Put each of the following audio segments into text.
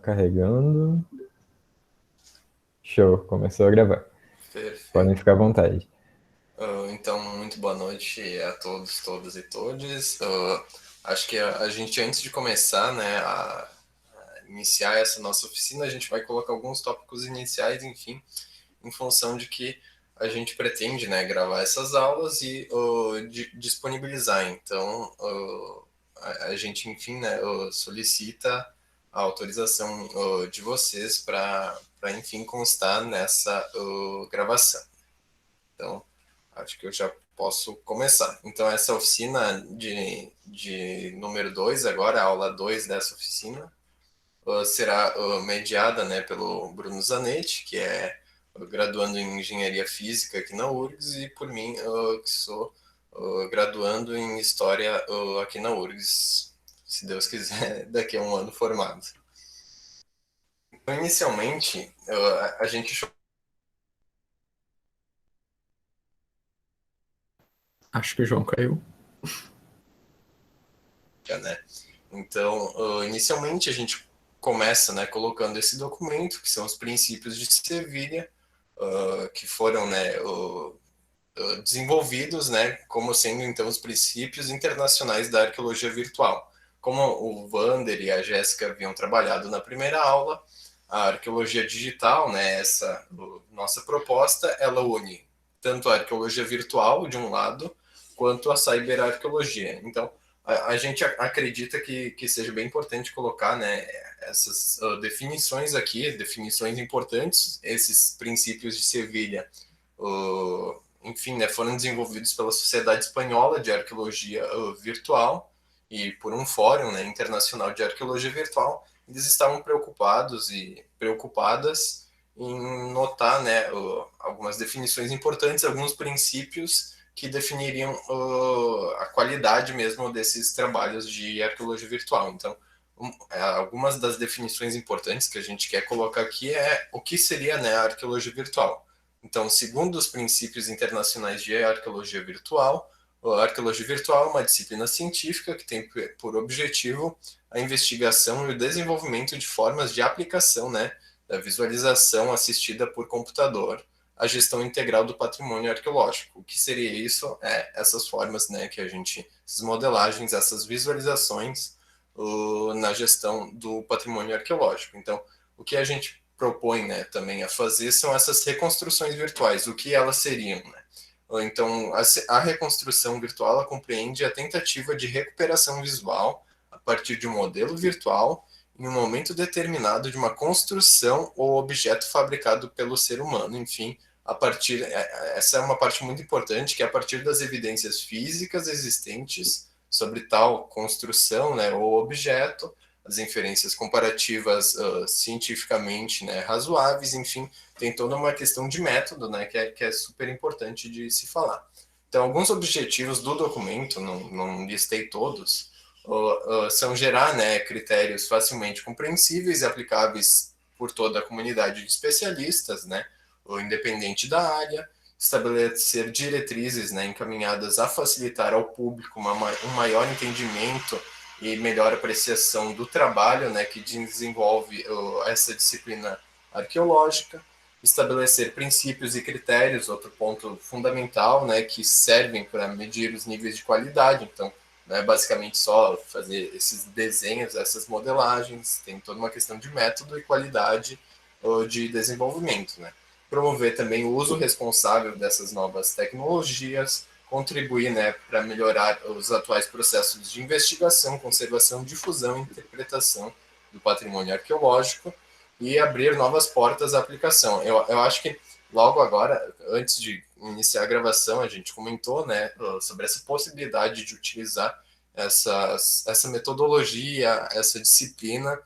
Carregando. Show, começou a gravar. Podem Perfeito. ficar à vontade. Então, muito boa noite a todos, todas e todes. Acho que a gente, antes de começar, né, a iniciar essa nossa oficina, a gente vai colocar alguns tópicos iniciais, enfim, em função de que a gente pretende, né, gravar essas aulas e disponibilizar. Então, a gente, enfim, né, solicita a autorização de vocês para, enfim, constar nessa gravação. Então, acho que eu já posso começar. Então, essa oficina de número 2 agora, a aula 2 dessa oficina, será mediada, né, pelo Bruno Zanetti, que é graduando em Engenharia Física aqui na URGS, e por mim, que sou graduando em História aqui na URGS, se Deus quiser, daqui a um ano formado. Então, inicialmente, a gente Acho que o João caiu. né? Então, inicialmente a gente começa, né, colocando esse documento, que são os princípios de Sevilha, que foram, né, desenvolvidos, né, como sendo então os princípios internacionais da arqueologia virtual. Como o Vander e a Jéssica haviam trabalhado na primeira aula, a arqueologia digital, né, essa nossa proposta, ela une tanto a arqueologia virtual de um lado, quanto a cyberarqueologia. Então, a gente acredita que seja bem importante colocar, né, essas definições aqui, definições importantes, esses princípios de Sevilha, enfim, né, foram desenvolvidos pela Sociedade Espanhola de Arqueologia Virtual e por um fórum, né, internacional de arqueologia virtual. Eles estavam preocupados e preocupadas em notar, né, algumas definições importantes, alguns princípios que definiriam a qualidade mesmo desses trabalhos de arqueologia virtual. Então, algumas das definições importantes que a gente quer colocar aqui é o que seria, né, a arqueologia virtual. Então, segundo os princípios internacionais de arqueologia virtual, a arqueologia virtual é uma disciplina científica que tem por objetivo a investigação e o desenvolvimento de formas de aplicação, né, da visualização assistida por computador, a gestão integral do patrimônio arqueológico. O que seria isso? Essas formas, né, que a gente, essas modelagens, essas visualizações na gestão do patrimônio arqueológico. Então, o que a gente propõe, né, também a fazer são essas reconstruções virtuais. O que elas seriam, né? Então, a reconstrução virtual ela compreende a tentativa de recuperação visual a partir de um modelo virtual em um momento determinado de uma construção ou objeto fabricado pelo ser humano. Enfim, a partir essa é uma parte muito importante, que é a partir das evidências físicas existentes sobre tal construção, né, ou objeto, as inferências comparativas cientificamente, né, razoáveis, enfim, tem toda uma questão de método, né, que é super importante de se falar. Então, alguns objetivos do documento, não listei todos, são gerar, né, critérios facilmente compreensíveis e aplicáveis por toda a comunidade de especialistas, né, ou independente da área, estabelecer diretrizes, né, encaminhadas a facilitar ao público um maior entendimento e melhor apreciação do trabalho, né, que desenvolve essa disciplina arqueológica, estabelecer princípios e critérios, outro ponto fundamental, né, que servem para medir os níveis de qualidade. Então, não é basicamente só fazer esses desenhos, essas modelagens, tem toda uma questão de método e qualidade de desenvolvimento, né? Promover também o uso responsável dessas novas tecnologias, contribuir, né, para melhorar os atuais processos de investigação, conservação, difusão e interpretação do patrimônio arqueológico e abrir novas portas à aplicação. Eu acho que logo agora, antes de iniciar a gravação, a gente comentou, né, sobre essa possibilidade de utilizar essa metodologia, essa disciplina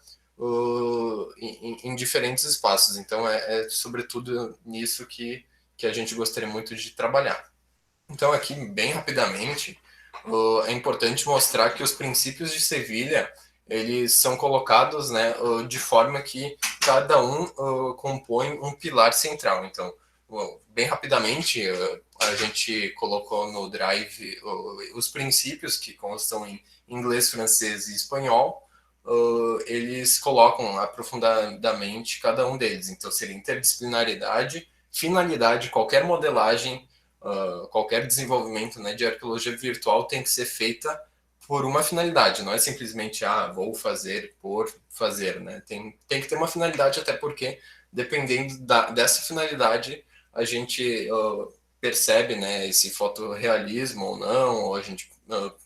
em diferentes espaços. Então, é sobretudo nisso que a gente gostaria muito de trabalhar. Então, aqui, bem rapidamente, é importante mostrar que os princípios de Sevilha eles são colocados, né, de forma que cada um compõe um pilar central. Então, bem rapidamente, a gente colocou no Drive os princípios que constam em inglês, francês e espanhol. eles colocam aprofundadamente cada um deles. Então, seria interdisciplinaridade, finalidade, qualquer modelagem, qualquer desenvolvimento, né, de arqueologia virtual tem que ser feita por uma finalidade, não é simplesmente, vou fazer por fazer, né? Tem que ter uma finalidade, até porque, dependendo dessa finalidade, a gente percebe, né, esse fotorrealismo ou não, ou a gente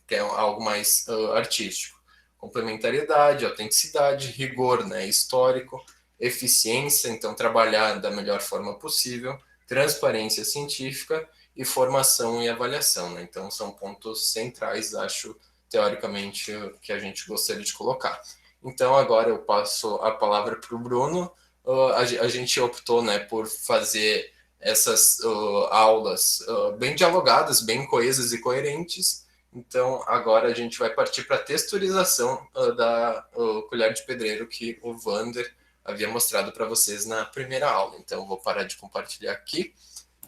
quer algo mais artístico. Complementariedade, autenticidade, rigor, né, histórico, eficiência, então trabalhar da melhor forma possível, transparência científica e formação e avaliação, né? Então são pontos centrais, acho, teoricamente, que a gente gostaria de colocar. Então agora eu passo a palavra para o Bruno. A gente optou, né, por fazer essas aulas bem dialogadas, bem coesas e coerentes. Então, agora a gente vai partir para a texturização da colher de pedreiro que o Vander havia mostrado para vocês na primeira aula. Então, eu vou parar de compartilhar aqui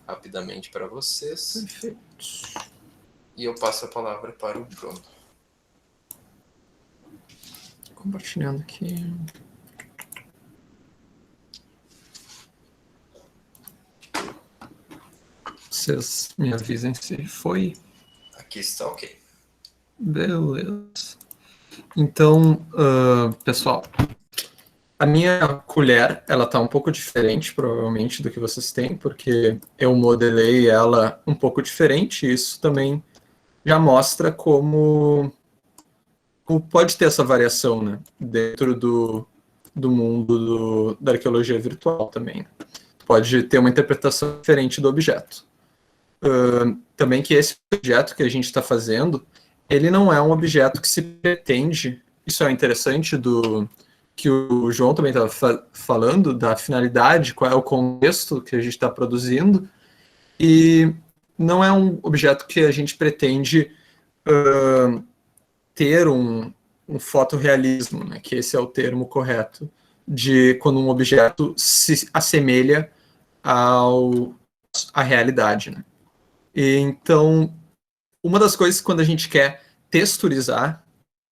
rapidamente para vocês. Perfeito. E eu passo a palavra para o Bruno. Compartilhando aqui. Vocês me avisem se foi. Aqui está ok. Beleza. Então, pessoal, a minha colher, ela tá um pouco diferente, provavelmente, do que vocês têm, porque eu modelei ela um pouco diferente, e isso também já mostra como pode ter essa variação, né, dentro do mundo da arqueologia virtual também. Pode ter uma interpretação diferente do objeto. Também que esse objeto que a gente está fazendo, ele não é um objeto que se pretende, isso é interessante que o João também estava falando, da finalidade, qual é o contexto que a gente está produzindo, e não é um objeto que a gente pretende ter um fotorrealismo, né, que esse é o termo correto, de quando um objeto se assemelha à realidade, né. E, então, uma das coisas quando a gente quer texturizar,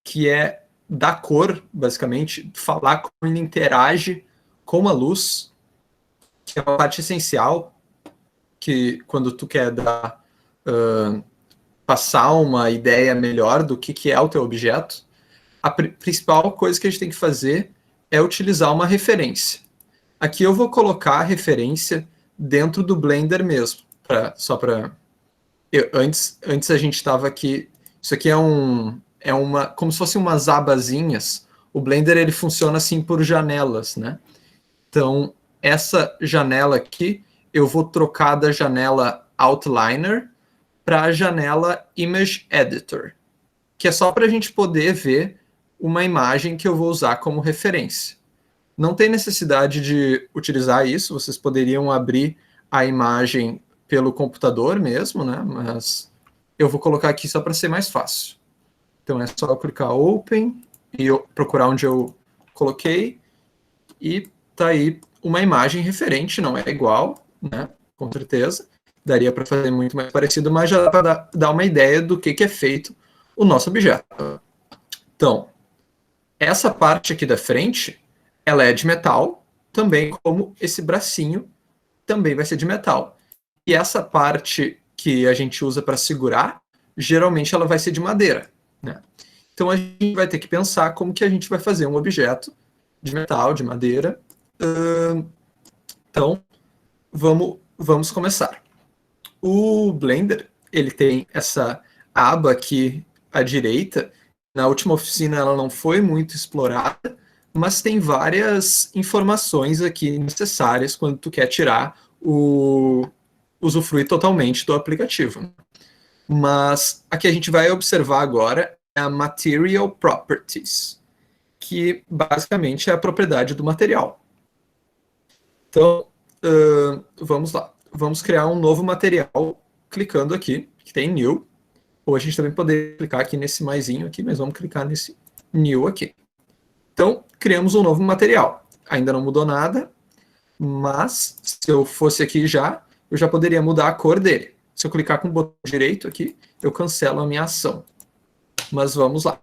que é dar cor, basicamente, falar como ele interage com a luz, que é uma parte essencial, que quando tu quer dar, passar uma ideia melhor do que é o teu objeto, a principal coisa que a gente tem que fazer é utilizar uma referência. Aqui eu vou colocar a referência dentro do Blender mesmo, só para... Antes a gente estava aqui, isso aqui é uma, como se fossem umas abazinhas. O Blender, ele funciona assim por janelas, né? Então, essa janela aqui, eu vou trocar da janela Outliner para a janela Image Editor, que é só para a gente poder ver uma imagem que eu vou usar como referência. Não tem necessidade de utilizar isso, vocês poderiam abrir a imagem pelo computador mesmo, né? Mas eu vou colocar aqui só para ser mais fácil. Então é só eu clicar Open e eu procurar onde eu coloquei e tá aí uma imagem referente, não é igual, né? Com certeza. Daria para fazer muito mais parecido, mas já dá para dar uma ideia do que é feito o nosso objeto. Então, essa parte aqui da frente, ela é de metal, também como esse bracinho também vai ser de metal. E essa parte que a gente usa para segurar, geralmente ela vai ser de madeira, né? Então a gente vai ter que pensar como que a gente vai fazer um objeto de metal, de madeira. Então, vamos começar. O Blender, ele tem essa aba aqui à direita. Na última oficina ela não foi muito explorada, mas tem várias informações aqui necessárias quando tu quer tirar usufruir totalmente do aplicativo. Mas a que a gente vai observar agora é a Material Properties, que basicamente é a propriedade do material. Então, vamos lá. Vamos criar um novo material clicando aqui, que tem New. Ou a gente também poderia clicar aqui nesse maisinho aqui, mas vamos clicar nesse New aqui. Então, criamos um novo material. Ainda não mudou nada, mas se eu fosse aqui eu já poderia mudar a cor dele. Se eu clicar com o botão direito aqui, eu cancelo a minha ação. Mas vamos lá.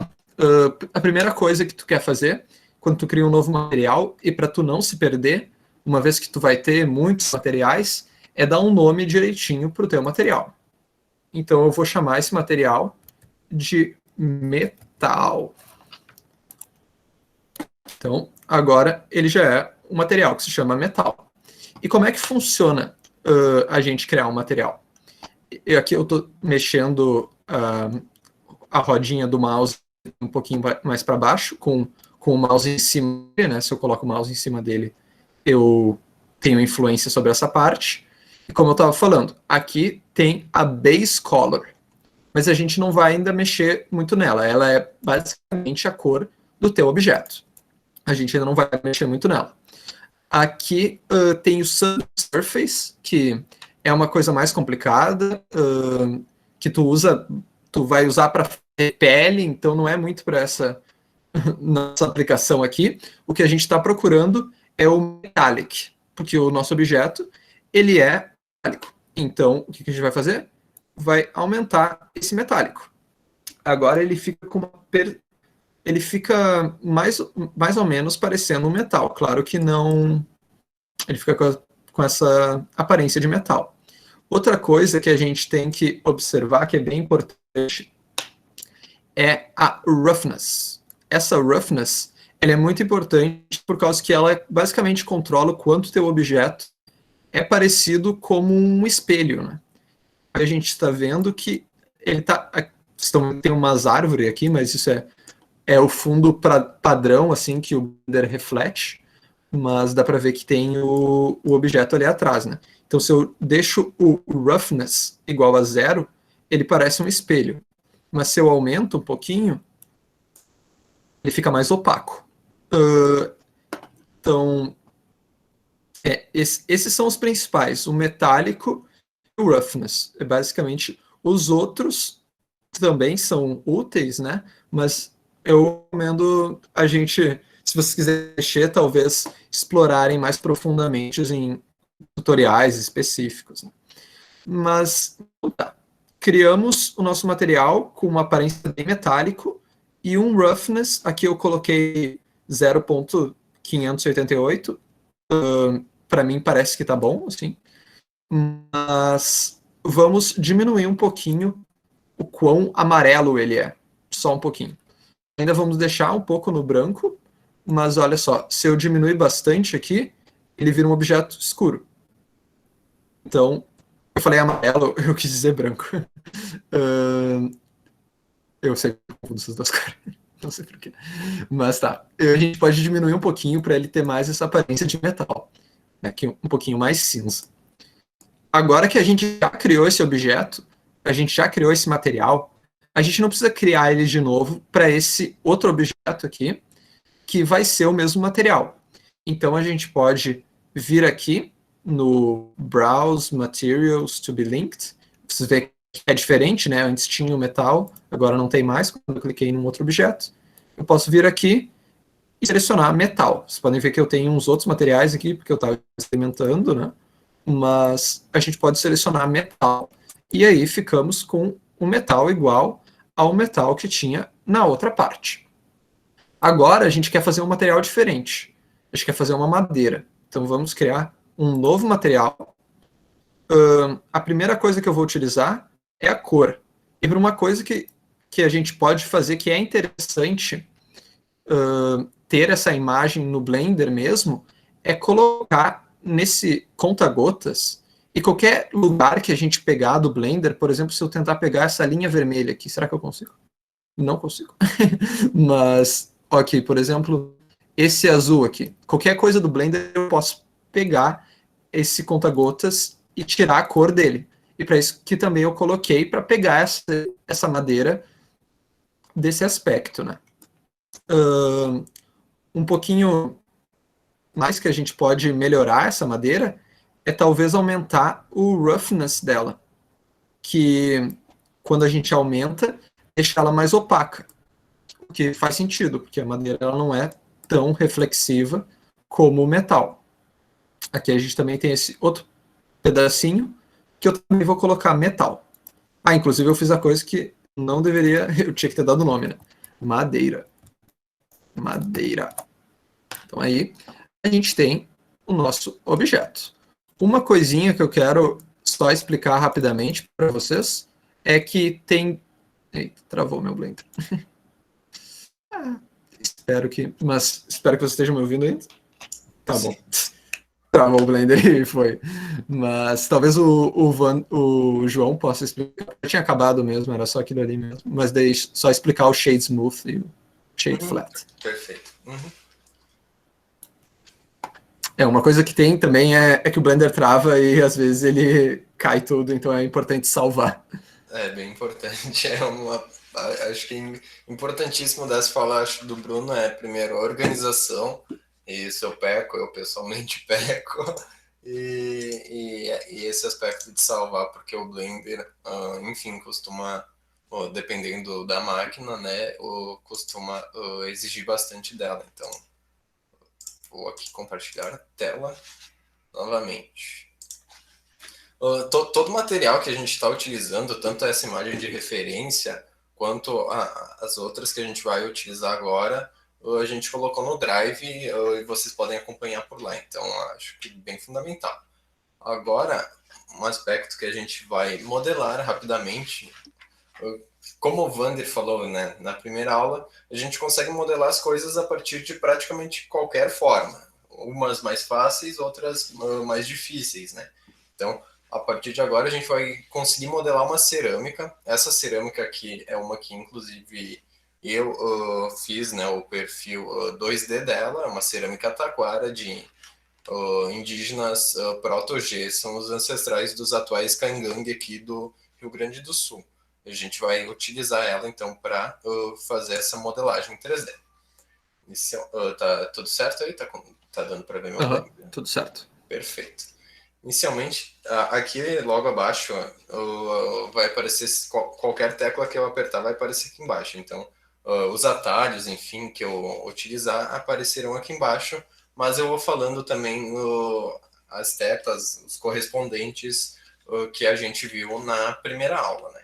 a primeira coisa que tu quer fazer, quando tu cria um novo material, e para tu não se perder, uma vez que tu vai ter muitos materiais, é dar um nome direitinho para o teu material. Então eu vou chamar esse material de metal. Então, agora ele já é um material que se chama metal. E como é que funciona a gente criar um material? Aqui eu estou mexendo a rodinha do mouse um pouquinho mais para baixo, com o mouse em cima, né? Se eu coloco o mouse em cima dele, eu tenho influência sobre essa parte. E como eu estava falando, aqui tem a base color, mas a gente não vai ainda mexer muito nela. Ela é basicamente a cor do teu objeto. A gente ainda não vai mexer muito nela. Aqui tem o surface, que é uma coisa mais complicada, que tu vai usar para pele, então não é muito para essa nossa aplicação aqui. O que a gente está procurando é o metallic, porque o nosso objeto ele é metálico. Então, o que a gente vai fazer? Vai aumentar esse metálico. Agora ele fica com ele fica mais ou menos parecendo um metal. Claro que não... Ele fica com essa aparência de metal. Outra coisa que a gente tem que observar, que é bem importante, é a roughness. Essa roughness, ela é muito importante por causa que ela basicamente controla o quanto teu objeto é parecido como um espelho, né? A gente está vendo que ele tem umas árvores aqui, mas isso é o fundo padrão assim que o Blender reflete, mas dá para ver que tem o objeto ali atrás, né? Então, se eu deixo o roughness igual a 0, ele parece um espelho. Mas se eu aumento um pouquinho, ele fica mais opaco. Então, esses são os principais, o metálico e o roughness. Basicamente, os outros também são úteis, né? Mas eu recomendo a gente, se você quiser mexer, talvez explorarem mais profundamente em tutoriais específicos, né? Mas, tá. Criamos o nosso material com uma aparência bem metálico e um roughness, aqui eu coloquei 0.588, para mim parece que tá bom, assim, mas vamos diminuir um pouquinho o quão amarelo ele é, só um pouquinho. Ainda vamos deixar um pouco no branco, mas olha só, se eu diminuir bastante aqui, ele vira um objeto escuro. Então, eu falei amarelo, eu quis dizer branco. Eu sei que eu confundo essas duas cores, não sei porquê. Mas tá, a gente pode diminuir um pouquinho para ele ter mais essa aparência de metal, né, aqui um pouquinho mais cinza. Agora que a gente já criou esse objeto, a gente já criou esse material, a gente não precisa criar ele de novo para esse outro objeto aqui, que vai ser o mesmo material. Então a gente pode vir aqui no Browse Materials to be Linked. Você vê que é diferente, né? Antes tinha o metal, agora não tem mais. Quando eu cliquei num outro objeto, eu posso vir aqui e selecionar metal. Vocês podem ver que eu tenho uns outros materiais aqui, porque eu estava experimentando, né? Mas a gente pode selecionar metal. E aí ficamos com um metal igual ao metal que tinha na outra parte. Agora a gente quer fazer um material diferente. A gente quer fazer uma madeira. Então vamos criar um novo material. A primeira coisa que eu vou utilizar é a cor. E para uma coisa que a gente pode fazer que é interessante ter essa imagem no Blender mesmo, é colocar nesse conta-gotas e qualquer lugar que a gente pegar do Blender, por exemplo, se eu tentar pegar essa linha vermelha aqui, será que eu consigo? Não consigo. Mas, aqui, por exemplo, esse azul aqui. Qualquer coisa do Blender eu posso pegar esse conta-gotas e tirar a cor dele. E para isso que também eu coloquei para pegar essa madeira desse aspecto, né? Um pouquinho mais que a gente pode melhorar essa madeira é talvez aumentar o roughness dela, que quando a gente aumenta, deixa ela mais opaca, o que faz sentido, porque a madeira ela não é tão reflexiva como o metal. Aqui a gente também tem esse outro pedacinho, que eu também vou colocar metal. Inclusive eu fiz a coisa que não deveria, eu tinha que ter dado nome, né? Madeira. Então aí a gente tem o nosso objeto. Uma coisinha que eu quero só explicar rapidamente para vocês é que tem... Eita, travou meu Blender. Espero que vocês estejam me ouvindo ainda. Tá bom. Travou o Blender e foi. Mas talvez o João possa explicar. Eu tinha acabado mesmo, era só aquilo ali mesmo. Mas daí só explicar o Shade Smooth e o Shade Flat. Perfeito. Uma coisa que tem também é que o Blender trava e às vezes ele cai tudo, então é importante salvar. É bem importante. Acho que importantíssimo dessa fala, acho, do Bruno é, primeiro, a organização. Isso eu peco, eu pessoalmente peco. E esse aspecto de salvar, porque o Blender, enfim, costuma, dependendo da máquina, né, costuma exigir bastante dela. Então, vou aqui compartilhar a tela novamente. Todo o material que a gente está utilizando, tanto essa imagem de referência, quanto as outras que a gente vai utilizar agora, a gente colocou no Drive e vocês podem acompanhar por lá. Então, acho que bem fundamental. Agora, um aspecto que a gente vai modelar rapidamente, como o Vander falou, né, na primeira aula, a gente consegue modelar as coisas a partir de praticamente qualquer forma. Umas mais fáceis, outras mais difíceis, né? Então, a partir de agora, a gente vai conseguir modelar uma cerâmica. Essa cerâmica aqui é uma que, inclusive, eu fiz, né, o perfil 2D dela, é uma cerâmica taquara de indígenas proto-G, são os ancestrais dos atuais Caingangue aqui do Rio Grande do Sul. A gente vai utilizar ela, então, para fazer essa modelagem em 3D. Tá tudo certo aí? Tá dando para ver meu blend? Tudo certo. Perfeito. Inicialmente, aqui logo abaixo, vai aparecer, qualquer tecla que eu apertar vai aparecer aqui embaixo. Então, os atalhos, enfim, que eu utilizar aparecerão aqui embaixo, mas eu vou falando também as teclas, os correspondentes que a gente viu na primeira aula, né?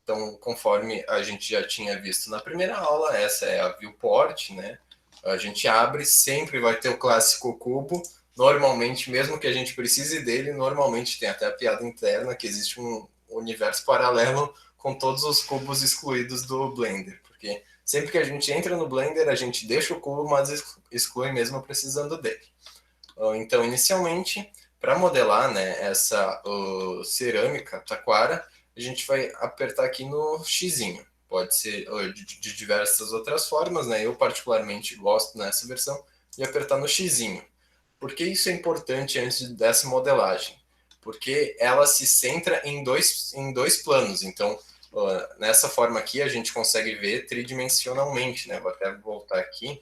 Então, conforme a gente já tinha visto na primeira aula, essa é a viewport, né? A gente abre, sempre vai ter o clássico cubo. Normalmente, mesmo que a gente precise dele, normalmente tem até a piada interna que existe um universo paralelo com todos os cubos excluídos do Blender. Porque sempre que a gente entra no Blender, a gente deixa o cubo, mas exclui mesmo precisando dele. Então, inicialmente, para modelar, né, essa cerâmica taquara, a gente vai apertar aqui no xizinho. Pode ser de diversas outras formas, né? Eu particularmente gosto nessa versão de apertar no xizinho. Por que isso é importante antes dessa modelagem? Porque ela se centra em dois planos. Então, nessa forma aqui, a gente consegue ver tridimensionalmente, né? Vou até voltar aqui.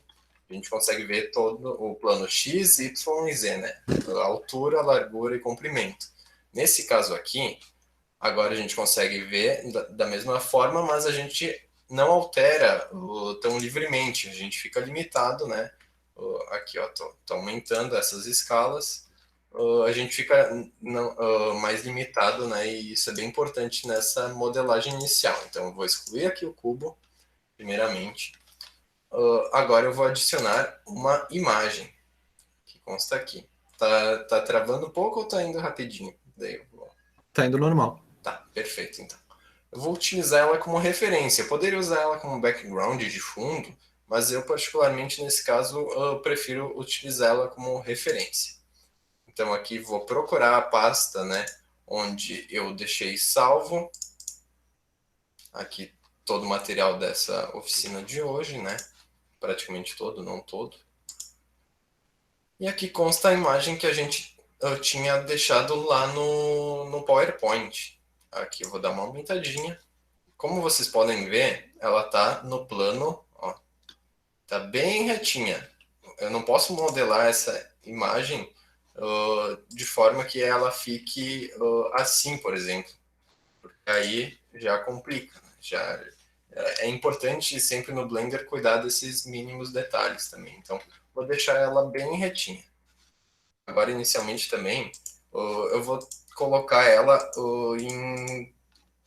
A gente consegue ver todo o plano X, Y e Z, né? A altura, largura e comprimento. Nesse caso aqui, agora a gente consegue ver da mesma forma, mas a gente não altera tão livremente. A gente fica limitado, né? Aqui, ó, tô aumentando essas escalas. A gente fica mais limitado, né? E isso é bem importante nessa modelagem inicial. Então, eu vou excluir aqui o cubo, primeiramente. Agora eu vou adicionar uma imagem, que consta aqui. Tá travando um pouco ou tá indo rapidinho? Daí eu vou... Tá indo normal. Tá, perfeito, então. Eu vou utilizar ela como referência. Eu poderia usar ela como background de fundo, mas eu, particularmente, nesse caso, eu prefiro utilizá-la como referência. Então, aqui vou procurar a pasta, né, onde eu deixei salvo. Aqui, todo o material dessa oficina de hoje, né? Praticamente todo, não todo. E aqui consta a imagem que eu tinha deixado lá no PowerPoint. Aqui eu vou dar uma aumentadinha. Como vocês podem ver, ela está no plano, ó, tá bem retinha. Eu não posso modelar essa imagem de forma que ela fique assim, por exemplo. Porque aí já complica. É importante sempre no Blender cuidar desses mínimos detalhes também. Então, vou deixar ela bem retinha. Agora, inicialmente também, eu vou colocar ela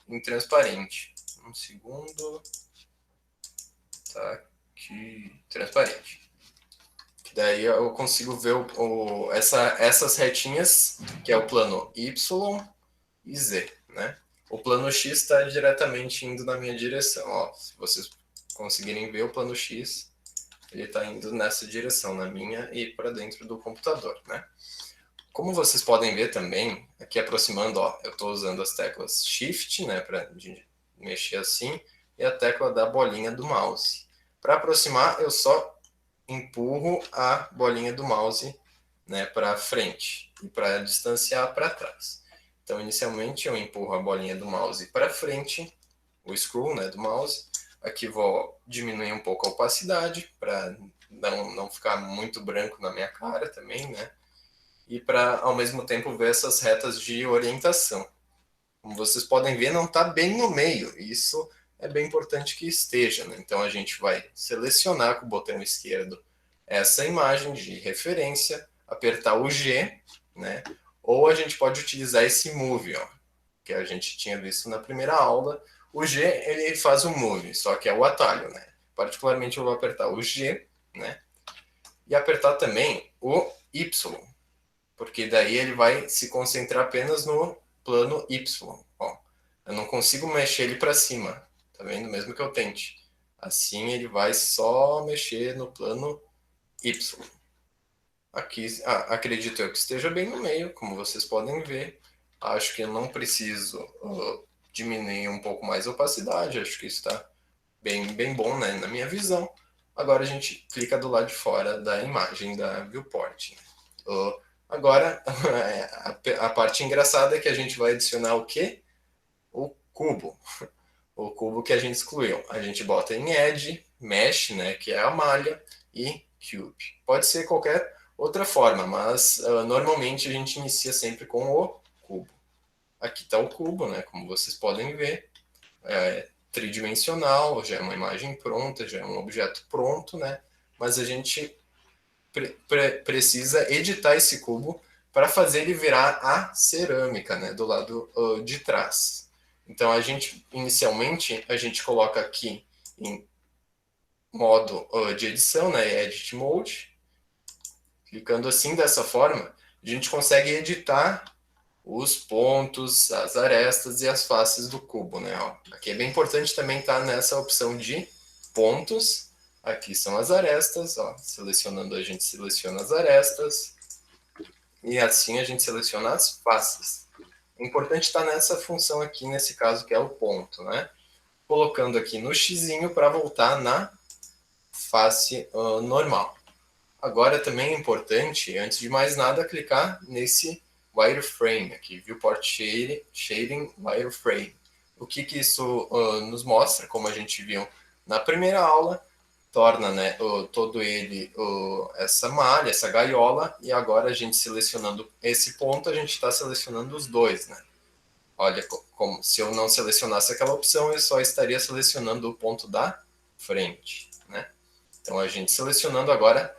em transparente. Um segundo. Tá aqui, transparente. Daí eu consigo ver essas retinhas, que é o plano Y e Z, né? O plano X está diretamente indo na minha direção. Ó, se vocês conseguirem ver o plano X, ele está indo nessa direção, na minha e para dentro do computador, né? Como vocês podem ver também, aqui aproximando, ó, eu estou usando as teclas Shift, né, para mexer assim, e a tecla da bolinha do mouse. Para aproximar, eu só empurro a bolinha do mouse, né, para frente e para distanciar para trás. Então, inicialmente, eu empurro a bolinha do mouse para frente, o scroll, né, do mouse. Aqui vou diminuir um pouco a opacidade para não ficar muito branco na minha cara também, né? E para, ao mesmo tempo, ver essas retas de orientação. Como vocês podem ver, não está bem no meio. Isso é bem importante que esteja, né? Então, a gente vai selecionar com o botão esquerdo essa imagem de referência, apertar o G, né? Ou a gente pode utilizar esse Move, ó, que a gente tinha visto na primeira aula. O G, ele faz o Move, só que é o atalho, né? Particularmente, eu vou apertar o G, né? E apertar também o Y, porque daí ele vai se concentrar apenas no plano Y. Ó, eu não consigo mexer ele para cima, tá vendo? Mesmo que eu tente. Assim, ele vai só mexer no plano Y. Aqui, acredito eu que esteja bem no meio, como vocês podem ver. Acho que eu não preciso diminuir um pouco mais a opacidade. Acho que está bem bom, né, na minha visão. Agora a gente clica do lado de fora da imagem da viewport. Agora, a parte engraçada é que a gente vai adicionar o quê? O cubo. O cubo que a gente excluiu. A gente bota em Edge, Mesh, né, que é a malha, e Cube. Pode ser qualquer outra forma, mas normalmente a gente inicia sempre com o cubo. Aqui está o cubo, né, como vocês podem ver. É tridimensional, já é uma imagem pronta, já é um objeto pronto, né? Mas a gente precisa editar esse cubo para fazer ele virar a cerâmica, né, do lado de trás. Então, inicialmente, a gente coloca aqui em modo de edição, né, Edit Mode. Clicando assim, dessa forma, a gente consegue editar os pontos, as arestas e as faces do cubo, né? Ó, aqui é bem importante também estar nessa opção de pontos. Aqui são as arestas, ó, selecionando a gente seleciona as arestas e assim a gente seleciona as faces. É importante estar nessa função aqui, nesse caso, que é o ponto, né? Colocando aqui no xizinho para voltar na face normal. Agora também é importante, antes de mais nada, clicar nesse Wireframe aqui, Viewport Shading Wireframe. O que isso nos mostra, como a gente viu na primeira aula, torna, né, todo ele essa malha, essa gaiola, e agora a gente selecionando esse ponto, a gente está selecionando os dois, né? Olha, como se eu não selecionasse aquela opção, eu só estaria selecionando o ponto da frente, né? Então, a gente selecionando agora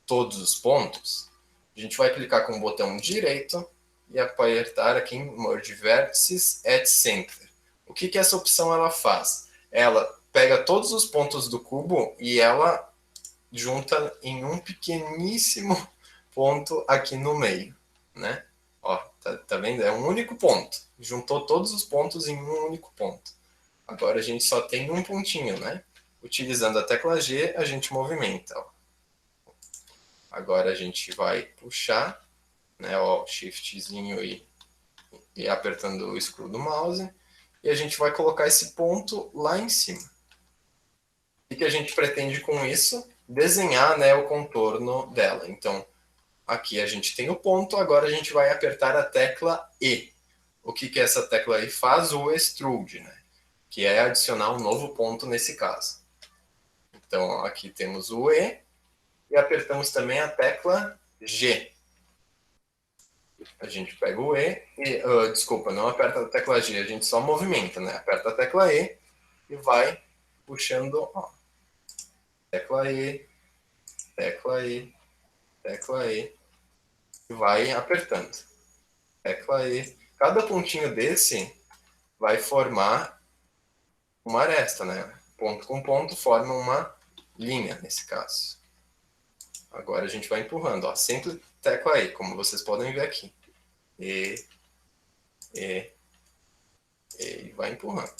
todos os pontos, a gente vai clicar com o botão direito e apertar aqui em Merge Vertices at Center. O que essa opção ela faz? Ela pega todos os pontos do cubo e ela junta em um pequeníssimo ponto aqui no meio, né? Ó, tá vendo? É um único ponto. Juntou todos os pontos em um único ponto. Agora a gente só tem um pontinho, né? Utilizando a tecla G, a gente movimenta, ó. Agora a gente vai puxar, né, ó, shiftzinho e apertando o scroll do mouse, e a gente vai colocar esse ponto lá em cima. O que a gente pretende com isso? Desenhar, né, o contorno dela. Então, aqui a gente tem o ponto, agora a gente vai apertar a tecla E. O que essa tecla E faz? O extrude, né, que é adicionar um novo ponto nesse caso. Então, aqui temos o E, e apertamos também a tecla G. A gente pega o E e... desculpa, não aperta a tecla G, a gente só movimenta, né? Aperta a tecla E e vai puxando, ó. Tecla E, tecla E, tecla E. E vai apertando. Tecla E. Cada pontinho desse vai formar uma aresta, né? Ponto com ponto forma uma linha, nesse caso. Agora a gente vai empurrando, ó, sempre tecla E, como vocês podem ver aqui. E vai empurrando.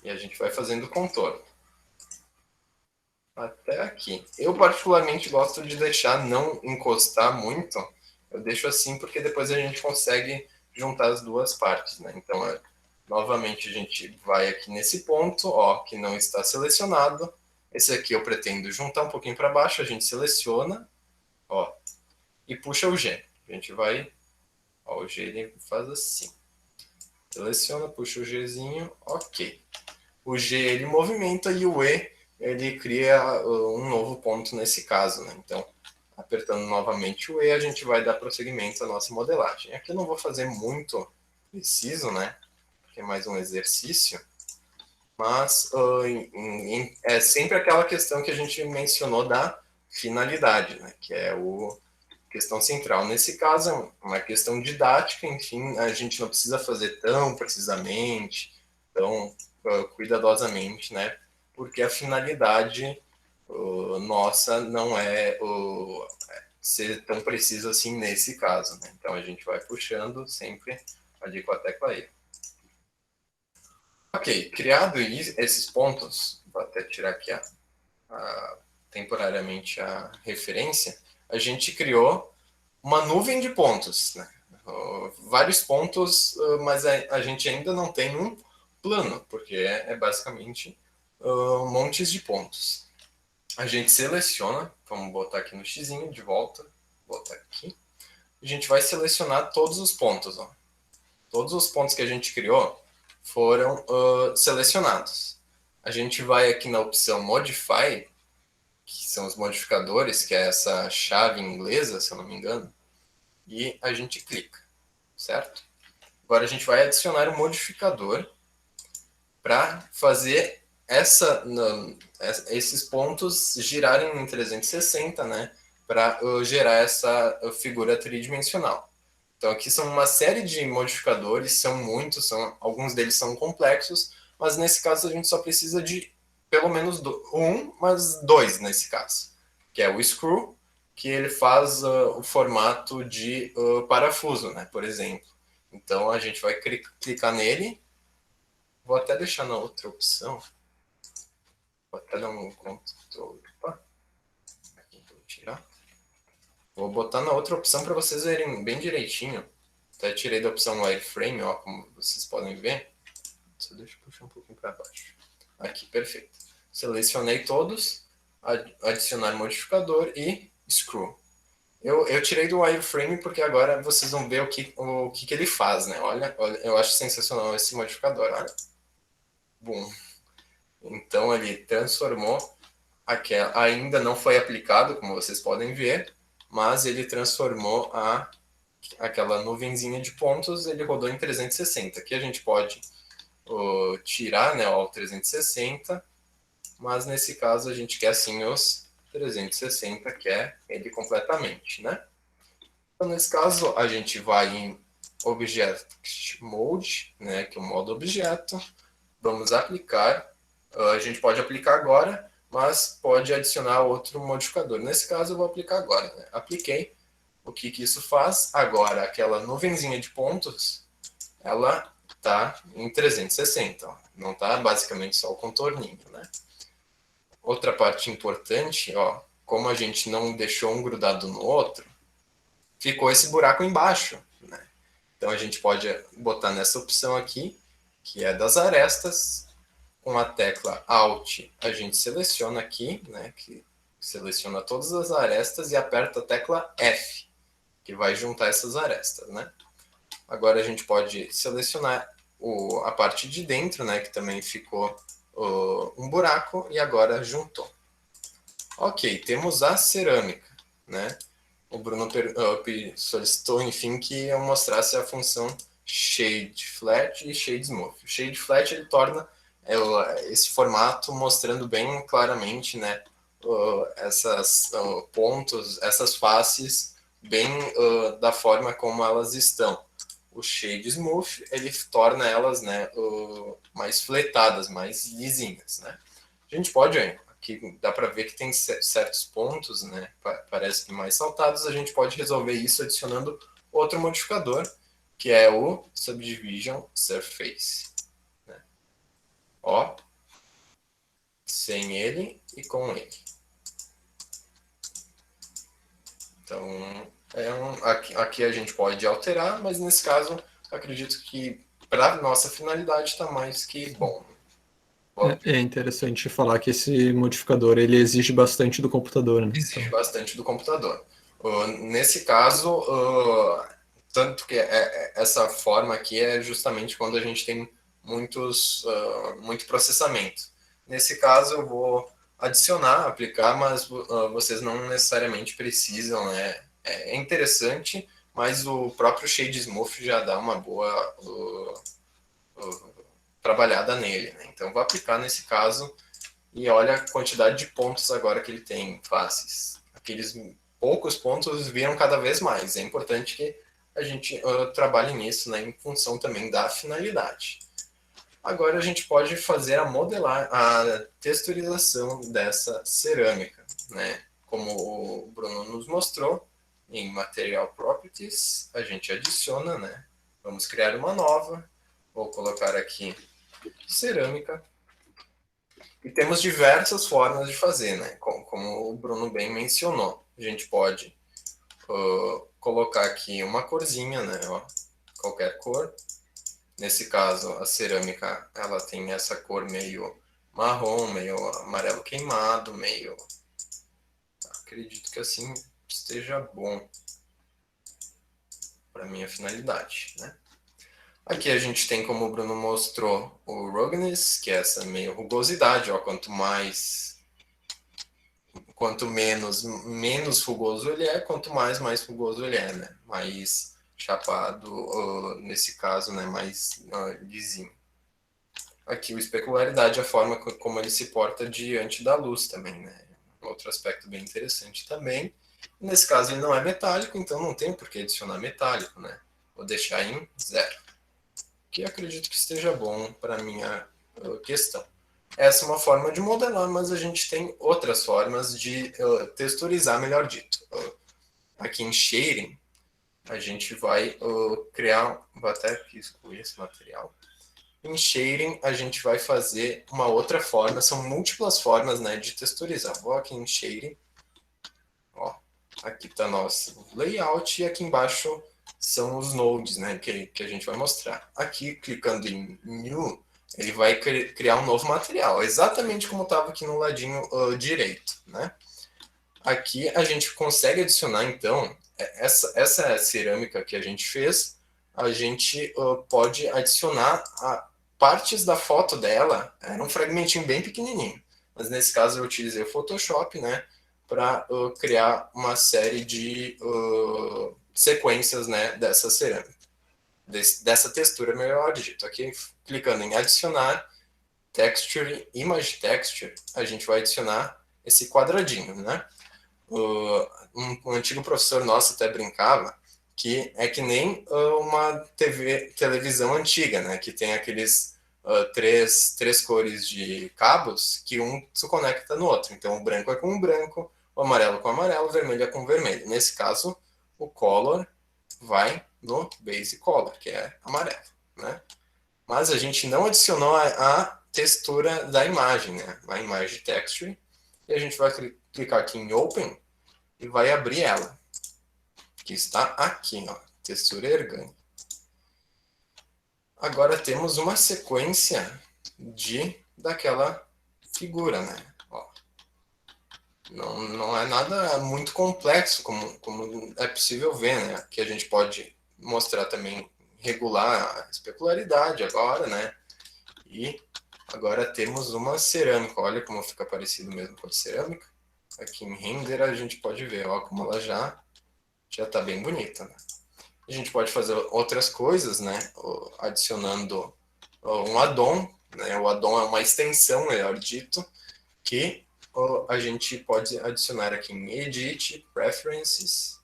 E a gente vai fazendo o contorno. Até aqui. Eu particularmente gosto de deixar não encostar muito. Eu deixo assim porque depois a gente consegue juntar as duas partes, né? Então, novamente a gente vai aqui nesse ponto, ó, que não está selecionado. Esse aqui eu pretendo juntar um pouquinho para baixo, a gente seleciona, ó, e puxa o G. A gente vai, ó, o G ele faz assim. Seleciona, puxa o Gzinho, ok. O G ele movimenta e o E ele cria um novo ponto nesse caso, né? Então, apertando novamente o E, a gente vai dar prosseguimento à nossa modelagem. Aqui eu não vou fazer muito preciso, né? Porque é mais um exercício. Mas é sempre aquela questão que a gente mencionou da finalidade, né? Que é a questão central. Nesse caso, é uma questão didática, enfim, a gente não precisa fazer tão precisamente, tão cuidadosamente, né? Porque a finalidade nossa não é ser tão preciso assim nesse caso, né? Então a gente vai puxando sempre ali com a tecla E. Ok, criado esses pontos, vou até tirar aqui temporariamente a referência, a gente criou uma nuvem de pontos, né? Vários pontos, mas a gente ainda não tem um plano, porque é basicamente montes de pontos. A gente seleciona, vamos botar aqui no xizinho de volta, botar aqui. A gente vai selecionar todos os pontos, ó. Todos os pontos que a gente criou foram selecionados. A gente vai aqui na opção Modify, que são os modificadores, que é essa chave inglesa, se eu não me engano, e a gente clica, certo? Agora a gente vai adicionar um modificador para fazer esses pontos girarem em 360, né, para gerar essa figura tridimensional. Então aqui são uma série de modificadores, são muitos, alguns deles são complexos, mas nesse caso a gente só precisa de pelo menos mas dois nesse caso, que é o screw, que ele faz o formato de parafuso, né, por exemplo. Então a gente vai clicar nele, vou até deixar na outra opção, vou até dar um controle, opa, aqui vou tirar. Vou botar na outra opção para vocês verem bem direitinho. Até tirei da opção wireframe, ó, como vocês podem ver. Só deixa eu puxar um pouquinho para baixo. Aqui, perfeito. Selecionei todos, adicionar modificador e screw. Eu tirei do wireframe porque agora vocês vão ver o que ele faz, né? Olha, eu acho sensacional esse modificador, olha. Bom. Então ele transformou ainda não foi aplicado, como vocês podem ver, mas ele transformou aquela nuvenzinha de pontos, ele rodou em 360. Aqui a gente pode tirar, né, o 360, mas nesse caso a gente quer sim os 360, que é ele completamente, né? Então nesse caso a gente vai em Object Mode, né, que é o modo objeto, vamos aplicar, a gente pode aplicar agora, mas pode adicionar outro modificador. Nesse caso eu vou aplicar agora, né? Apliquei. O que isso faz? Agora, aquela nuvenzinha de pontos, ela está em 360. Ó. Não está basicamente só o contorninho, né? Outra parte importante, ó, como a gente não deixou um grudado no outro, ficou esse buraco embaixo, né? Então a gente pode botar nessa opção aqui, que é das arestas. Com a tecla Alt, a gente seleciona aqui, né, que seleciona todas as arestas e aperta a tecla F, que vai juntar essas arestas, né? Agora a gente pode selecionar a parte de dentro, né, que também ficou um buraco e agora juntou. Ok, temos a cerâmica, né? O Bruno solicitou, enfim, que eu mostrasse a função Shade Flat e Shade Smooth. O Shade Flat ele torna esse formato mostrando bem claramente, né, essas pontos, essas faces bem da forma como elas estão. O Shade Smooth ele torna elas, né, mais fletadas, mais lisinhas, né. A gente pode que dá para ver que tem certos pontos, né, parece que mais saltados, a gente pode resolver isso adicionando outro modificador, que é o Subdivision Surface. Né? Ó, sem ele e com ele. Então, aqui a gente pode alterar, mas nesse caso, acredito que para nossa finalidade está mais que bom. É interessante falar que esse modificador ele exige bastante do computador. Né? Exige bastante do computador. Nesse caso, tanto que essa forma aqui é justamente quando a gente tem muito processamento. Nesse caso, eu vou adicionar, aplicar, mas vocês não necessariamente precisam. Né? É interessante, mas o próprio Shade Smooth já dá uma boa trabalhada nele. Né? Então, vou aplicar nesse caso e olha a quantidade de pontos agora que ele tem em faces. Aqueles poucos pontos viram cada vez mais. É importante que a gente trabalhe nisso, né, em função também da finalidade. Agora a gente pode fazer a texturização dessa cerâmica. Né? Como o Bruno nos mostrou, em Material Properties, a gente adiciona, né? Vamos criar uma nova. Vou colocar aqui cerâmica. E temos diversas formas de fazer, né? Como o Bruno bem mencionou. A gente pode colocar aqui uma corzinha, né? Ó, qualquer cor. Nesse caso, a cerâmica ela tem essa cor meio marrom, meio amarelo queimado, meio... Acredito que assim esteja bom para minha finalidade, né? Aqui a gente tem, como o Bruno mostrou, o ruggedness, que é essa meio rugosidade, ó, quanto menos rugoso ele é, quanto mais rugoso ele é, né? Mais chapado, nesse caso, né? Mais lisinho. Aqui o especularidade, a forma como ele se porta diante da luz também, né? Outro aspecto bem interessante também. Nesse caso ele não é metálico, então não tem por que adicionar metálico, né? Vou deixar em 0. Que acredito que esteja bom para a minha questão. Essa é uma forma de modelar, mas a gente tem outras formas de texturizar, melhor dito. Aqui em Shading, a gente vai criar... Vou até aqui excluir esse material. Em Shading, a gente vai fazer uma outra forma, são múltiplas formas, né, de texturizar. Vou aqui em Shading, ó, aqui está nosso layout, e aqui embaixo são os nodes, né, que a gente vai mostrar. Aqui, clicando em New, ele vai criar um novo material, exatamente como estava aqui no ladinho direito. Né? Aqui a gente consegue adicionar, então, essa cerâmica que a gente fez, a gente pode adicionar partes da foto dela, era um fragmentinho bem pequenininho, mas nesse caso eu utilizei o Photoshop, né, para criar uma série de sequências, né, dessa cerâmica, dessa textura, melhor dito. Aqui, clicando em adicionar texture, image texture, a gente vai adicionar esse quadradinho, né? Um antigo professor nosso até brincava que é que nem uma televisão antiga, né? Que tem aqueles três cores de cabos que um se conecta no outro. Então, o branco é com o branco, o amarelo com o amarelo, o vermelho é com o vermelho. Nesse caso, o color vai no base color, que é amarelo, né? Mas a gente não adicionou a textura da imagem, né? A imagem texture, e a gente vai clicar aqui em Open e vai abrir ela, que está aqui, ó, textura orgânica. Agora temos uma sequência daquela figura, né? Ó. Não é nada muito complexo, como é possível ver, né? Que a gente pode mostrar também, regular a especularidade agora, né? E agora temos uma cerâmica. Olha como fica parecido mesmo com a cerâmica. Aqui em Render a gente pode ver, ó, como ela já está bem bonita, né? A gente pode fazer outras coisas, né? Adicionando um addon, né? O addon é uma extensão, melhor dito, que a gente pode adicionar aqui em Edit, Preferences,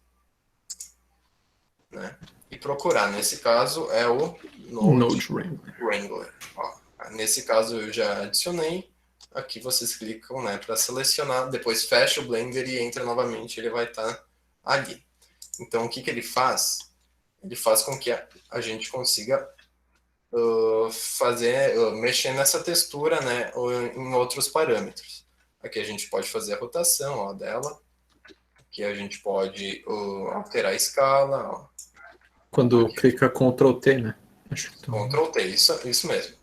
né? E procurar. Nesse caso é o Node Wrangler. Ó, nesse caso eu já adicionei. aqui vocês clicam, né, para selecionar, depois fecha o Blender e entra novamente, ele vai estar ali. Então, o que ele faz? Ele faz com que a gente consiga mexer nessa textura, né, em outros parâmetros. Aqui a gente pode fazer a rotação, ó, dela. Aqui a gente pode alterar a escala, ó. Quando Aqui. clica Ctrl T, né? Acho que Ctrl T, isso mesmo.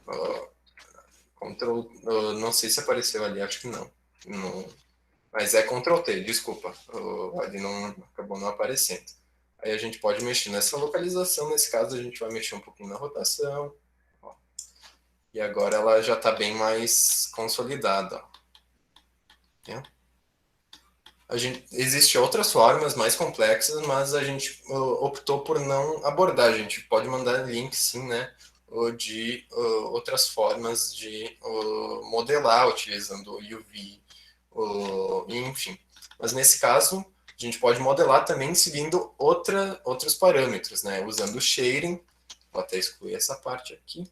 Não sei se apareceu ali, acho que não. Mas é Ctrl T, desculpa. Ali não acabou não aparecendo. Aí a gente pode mexer nessa localização. Nesse caso, a gente vai mexer um pouquinho na rotação. Ó. E agora ela já está bem mais consolidada. Ó. Existem outras formas mais complexas, mas a gente optou por não abordar. A gente pode mandar link, sim, né? De outras formas de modelar utilizando o UV, enfim. Mas nesse caso, a gente pode modelar também seguindo outros parâmetros, né? Usando o shading, vou até excluir essa parte aqui,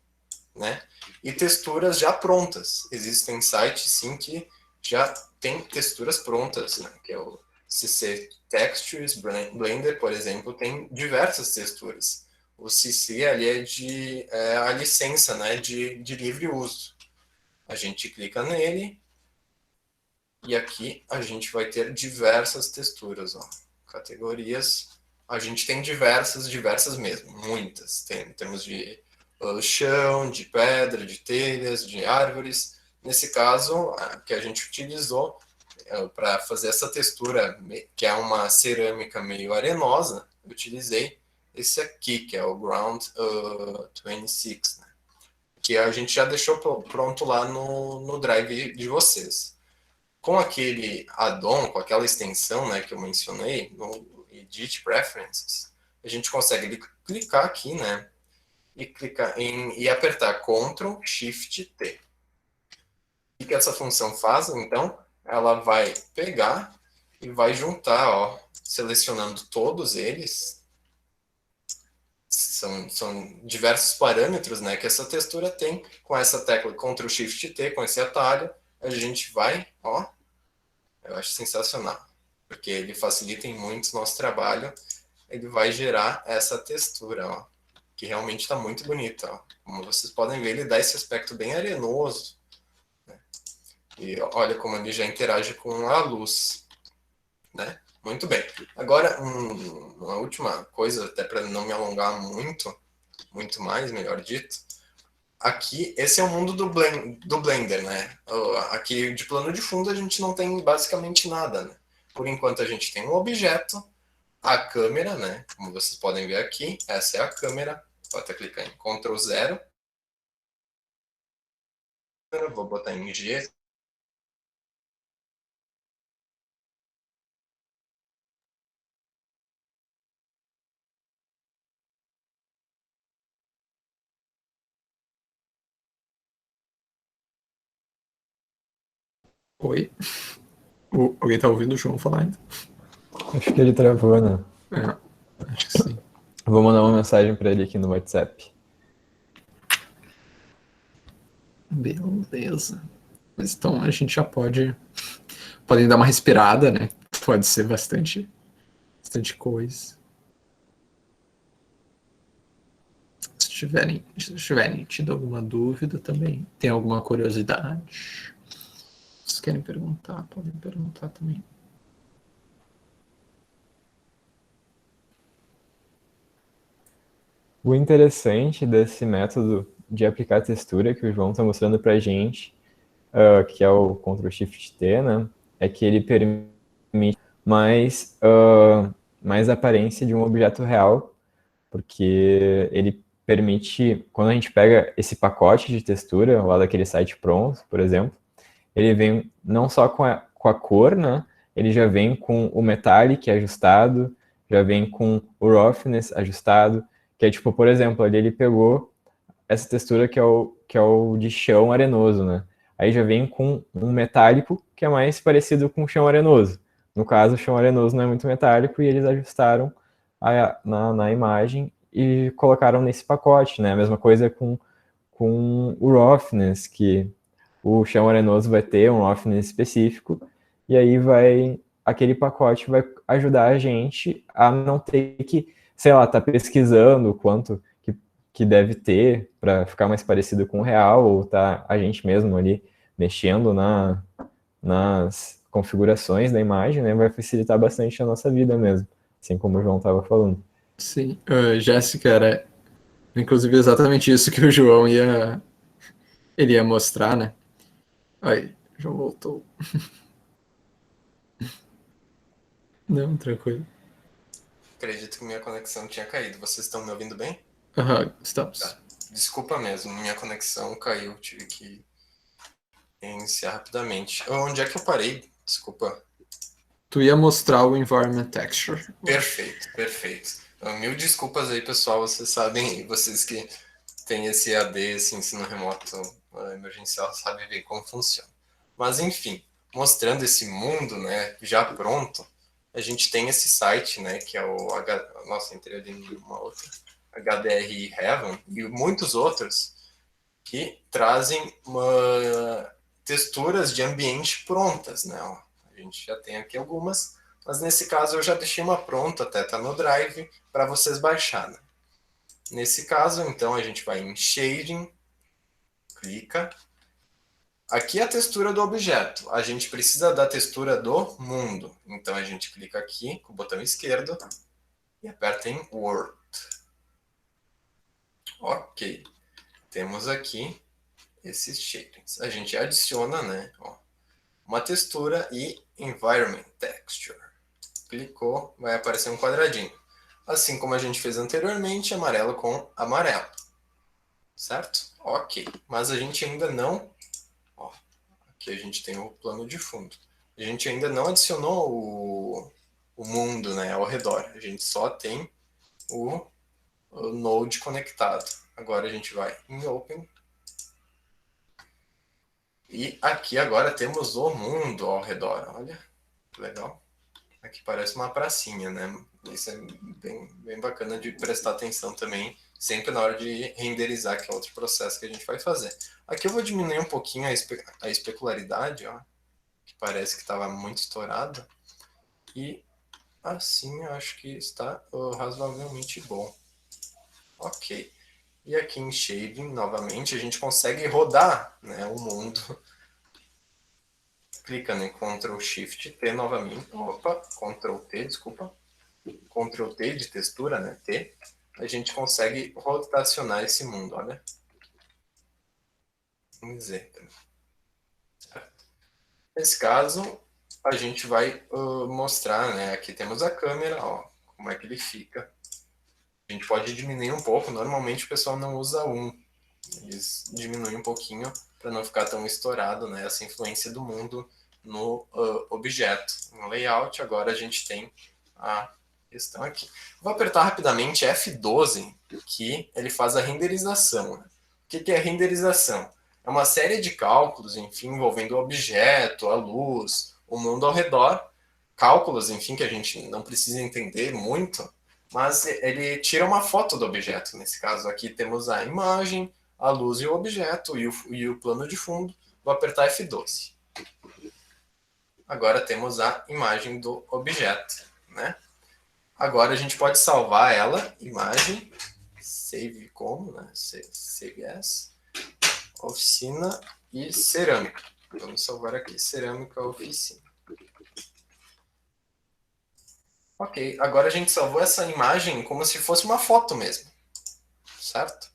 né? E texturas já prontas. Existem sites, sim, que já tem texturas prontas, né? Que é o CC Textures, Blender, por exemplo, tem diversas texturas. O CC ali é a licença, né, de livre uso. A gente clica nele e aqui a gente vai ter diversas texturas, ó. Categorias. A gente tem diversas mesmo, muitas. Temos de chão, de pedra, de telhas, de árvores. Nesse caso, que a gente utilizou para fazer essa textura, que é uma cerâmica meio arenosa, eu utilizei esse aqui, que é o Ground 26, né? Que a gente já deixou pronto lá no Drive de vocês. Com aquele add-on, com aquela extensão, né, que eu mencionei, no Edit Preferences, a gente consegue clicar aqui, né, e apertar Ctrl Shift T. O que essa função faz, então? Ela vai pegar e vai juntar, ó, selecionando todos eles. São diversos parâmetros, né, que essa textura tem. Com essa tecla Ctrl Shift T, com esse atalho, a gente vai, ó, eu acho sensacional, porque ele facilita em muito o nosso trabalho. Ele vai gerar essa textura, ó, que realmente está muito bonita, ó. Como vocês podem ver, ele dá esse aspecto bem arenoso, né? E olha como ele já interage com a luz, né? Muito bem. Agora, uma última coisa, até para não me alongar muito mais, melhor dito. Aqui, esse é o mundo do Blender, né? Aqui de plano de fundo a gente não tem basicamente nada, né? Por enquanto a gente tem um objeto, a câmera, né? Como vocês podem ver aqui, essa é a câmera. Vou até clicar em Ctrl 0. Vou botar em G. Oi? Alguém tá ouvindo o João falar ainda? Acho que ele travou, né? Acho que sim. Vou mandar uma mensagem para ele aqui no WhatsApp. Beleza. Mas então a gente já podem dar uma respirada, né? Pode ser bastante coisa. Se tiverem tido alguma dúvida também, tem alguma curiosidade, vocês querem perguntar, podem perguntar também. O interessante desse método de aplicar textura que o João está mostrando para a gente, que é o Ctrl Shift T, né, é que ele permite mais aparência de um objeto real, porque ele permite, quando a gente pega esse pacote de textura lá daquele site pronto, por exemplo, ele vem não só com a cor, né, ele já vem com o metallic ajustado, já vem com o roughness ajustado, que é tipo, por exemplo, ali ele pegou essa textura que é o de chão arenoso, né? Aí já vem com um metálico que é mais parecido com o chão arenoso. No caso, o chão arenoso não é muito metálico e eles ajustaram na imagem e colocaram nesse pacote, né? A mesma coisa com o roughness, que o chão arenoso vai ter um roughness específico, e aí aquele pacote vai ajudar a gente a não ter que, sei lá, tá pesquisando o quanto que deve ter para ficar mais parecido com o real, ou tá a gente mesmo ali mexendo nas configurações da imagem, né? Vai facilitar bastante a nossa vida mesmo, assim como o João estava falando. Sim, Jéssica, era inclusive exatamente isso que o João ele ia mostrar, né? Aí, o João voltou. Não, tranquilo. Acredito que minha conexão tinha caído. Vocês estão me ouvindo bem? Aham, estamos. Tá. Desculpa mesmo, minha conexão caiu, tive que iniciar rapidamente. Onde é que eu parei? Desculpa. Tu ia mostrar o Environment Texture. Perfeito, perfeito. Então, mil desculpas aí, pessoal. Vocês sabem, vocês que têm esse AD, esse ensino remoto emergencial, sabem bem como funciona. Mas, enfim, mostrando esse mundo, né, já pronto, a gente tem esse site, né, que é o nossa, entrei ali em uma outra, HDR Heaven, e muitos outros que trazem texturas de ambiente prontas, né? Ó, a gente já tem aqui algumas, mas nesse caso eu já deixei uma pronta, até tá no Drive, para vocês baixarem. Né? Nesse caso, então, a gente vai em Shading, clica. Aqui é a textura do objeto. A gente precisa da textura do mundo. Então a gente clica aqui com o botão esquerdo e aperta em World. Ok. Temos aqui esses shadings. A gente adiciona, né, ó, uma textura e Environment Texture. Clicou, vai aparecer um quadradinho. Assim como a gente fez anteriormente, amarelo com amarelo. Certo? Ok. Mas a gente ainda não... Ó, aqui a gente tem o plano de fundo. A gente ainda não adicionou o mundo, né, ao redor. A gente só tem o Node conectado. Agora a gente vai em Open. E aqui agora temos o mundo ao redor. Olha, que legal. Aqui parece uma pracinha, né? Isso é bem bacana de prestar atenção também, sempre na hora de renderizar, que é outro processo que a gente vai fazer. Aqui eu vou diminuir um pouquinho a especularidade, ó, que parece que estava muito estourado. E assim eu acho que está razoavelmente bom. Ok. E aqui em Shading, novamente, a gente consegue rodar, né, o mundo. Clicando em Ctrl Shift T novamente. Opa, Ctrl T, desculpa. Ctrl T de textura, né? T. A gente consegue rotacionar esse mundo, olha. Vamos dizer. Nesse caso, a gente vai mostrar, né? Aqui temos a câmera, ó, como é que ele fica. A gente pode diminuir um pouco. Normalmente o pessoal não usa 1. Eles diminuem um pouquinho para não ficar tão estourado, né? Essa influência do mundo no objeto. No layout, agora a gente tem a questão aqui. Vou apertar rapidamente F12, que ele faz a renderização. Né? O que é renderização? É uma série de cálculos, enfim, envolvendo o objeto, a luz, o mundo ao redor. Cálculos, enfim, que a gente não precisa entender muito, mas ele tira uma foto do objeto. Nesse caso aqui temos a imagem, a luz e o objeto e o plano de fundo. Vou apertar F12. Agora temos a imagem do objeto, né? Agora a gente pode salvar ela, imagem, save como, né? Save as, oficina e cerâmica. Vamos salvar aqui, cerâmica, oficina. Ok, agora a gente salvou essa imagem como se fosse uma foto mesmo, certo?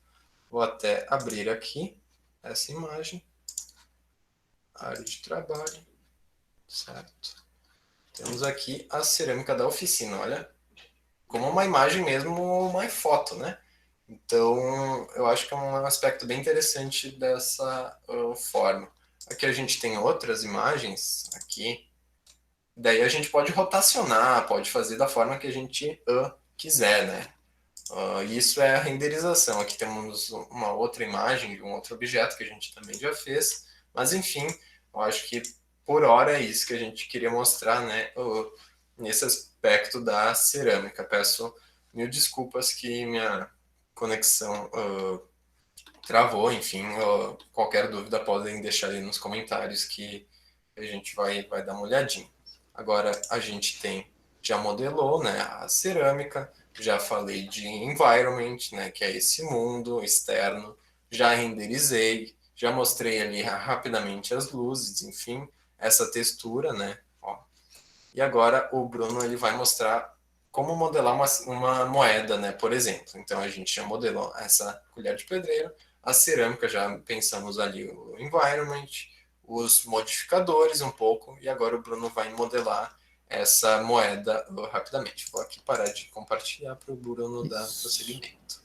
Vou até abrir aqui essa imagem, área de trabalho, certo? Temos aqui a cerâmica da oficina, olha, como uma imagem mesmo, uma foto, né? Então, eu acho que é um aspecto bem interessante dessa forma. Aqui a gente tem outras imagens, aqui. Daí a gente pode rotacionar, pode fazer da forma que a gente quiser, né? Isso é a renderização. Aqui temos uma outra imagem de um outro objeto que a gente também já fez. Mas, enfim, eu acho que por hora é isso que a gente queria mostrar, né? Nesse aspecto da cerâmica. Peço mil desculpas que minha conexão travou, enfim, qualquer dúvida podem deixar aí nos comentários que a gente vai dar uma olhadinha. Agora a gente já modelou, né, a cerâmica, já falei de environment, né, que é esse mundo externo, já renderizei, já mostrei ali rapidamente as luzes, enfim, essa textura, né, ó. E agora o Bruno ele vai mostrar como modelar uma moeda, né, por exemplo. Então a gente já modelou essa colher de pedreiro, a cerâmica já pensamos ali o environment, os modificadores um pouco, e agora o Bruno vai modelar essa moeda rapidamente. Vou aqui parar de compartilhar para o Bruno dar prosseguimento.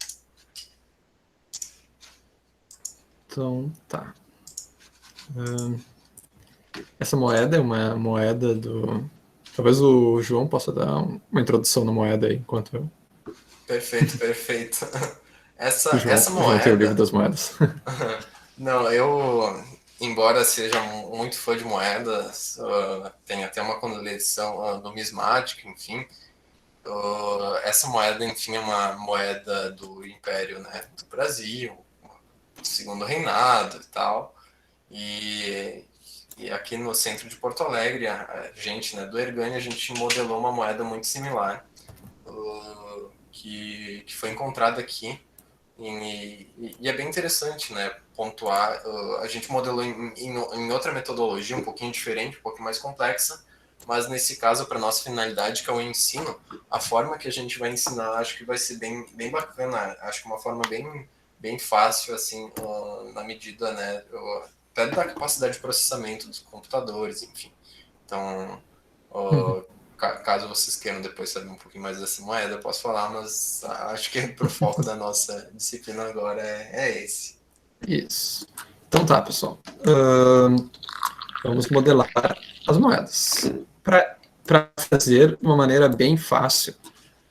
Então, tá. Essa moeda é uma moeda do... Talvez o João possa dar uma introdução na moeda aí, enquanto eu... Perfeito, perfeito. Essa O João tem o livro moeda... das moedas. Não, embora seja muito fã de moedas, tem até uma coleção numismática, enfim. Essa moeda, enfim, é uma moeda do Império, né, do Brasil, segundo reinado e tal. E aqui no centro de Porto Alegre, a gente, né, do Ergani, a gente modelou uma moeda muito similar, que foi encontrada aqui. E é bem interessante, né, pontuar. A gente modelou em outra metodologia, um pouquinho diferente, um pouquinho mais complexa, mas nesse caso, para nossa finalidade, que é o ensino, a forma que a gente vai ensinar, acho que vai ser bem bacana. Acho que uma forma bem fácil, assim, na medida, né, até da capacidade de processamento dos computadores, enfim. Então, caso vocês queiram depois saber um pouquinho mais dessa moeda, eu posso falar, mas acho que pro foco da nossa disciplina agora é esse. Isso. Então tá, pessoal. Vamos modelar as moedas. Para fazer de uma maneira bem fácil,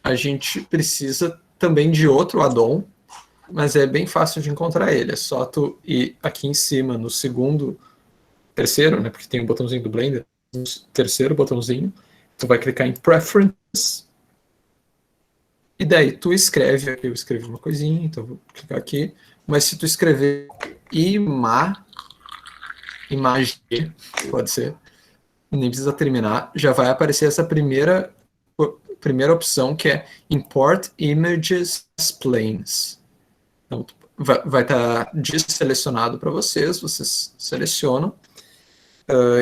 a gente precisa também de outro addon, mas é bem fácil de encontrar ele. É só tu ir aqui em cima, no terceiro, né, porque tem o botãozinho do Blender, no terceiro botãozinho, tu vai clicar em Preferences, e daí tu escreve, aqui eu escrevi uma coisinha, então vou clicar aqui, mas se tu escrever imagem, pode ser, nem precisa terminar, já vai aparecer essa primeira opção, que é Import Images as Planes. Então, vai estar desselecionado para vocês selecionam.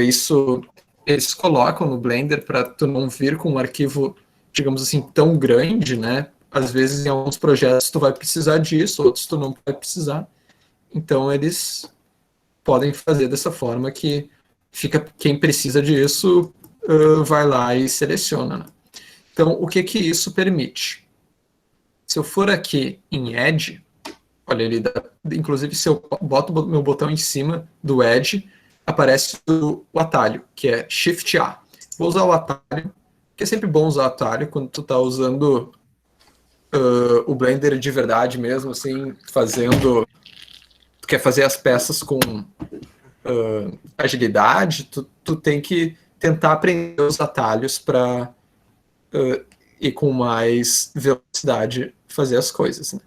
Isso eles colocam no Blender para tu não vir com um arquivo, digamos assim, tão grande, né? Às vezes em alguns projetos tu vai precisar disso, outros tu não vai precisar. Então eles podem fazer dessa forma que quem precisa disso vai lá e seleciona, né? Então, o que isso permite? Se eu for aqui em Edge, olha, inclusive se eu boto o meu botão em cima do Edge, aparece o atalho, que é Shift A. Vou usar o atalho, que é sempre bom usar o atalho quando tu está usando o Blender de verdade mesmo, assim, tu quer fazer as peças com agilidade, tu tem que tentar aprender os atalhos para ir com mais velocidade fazer as coisas, né?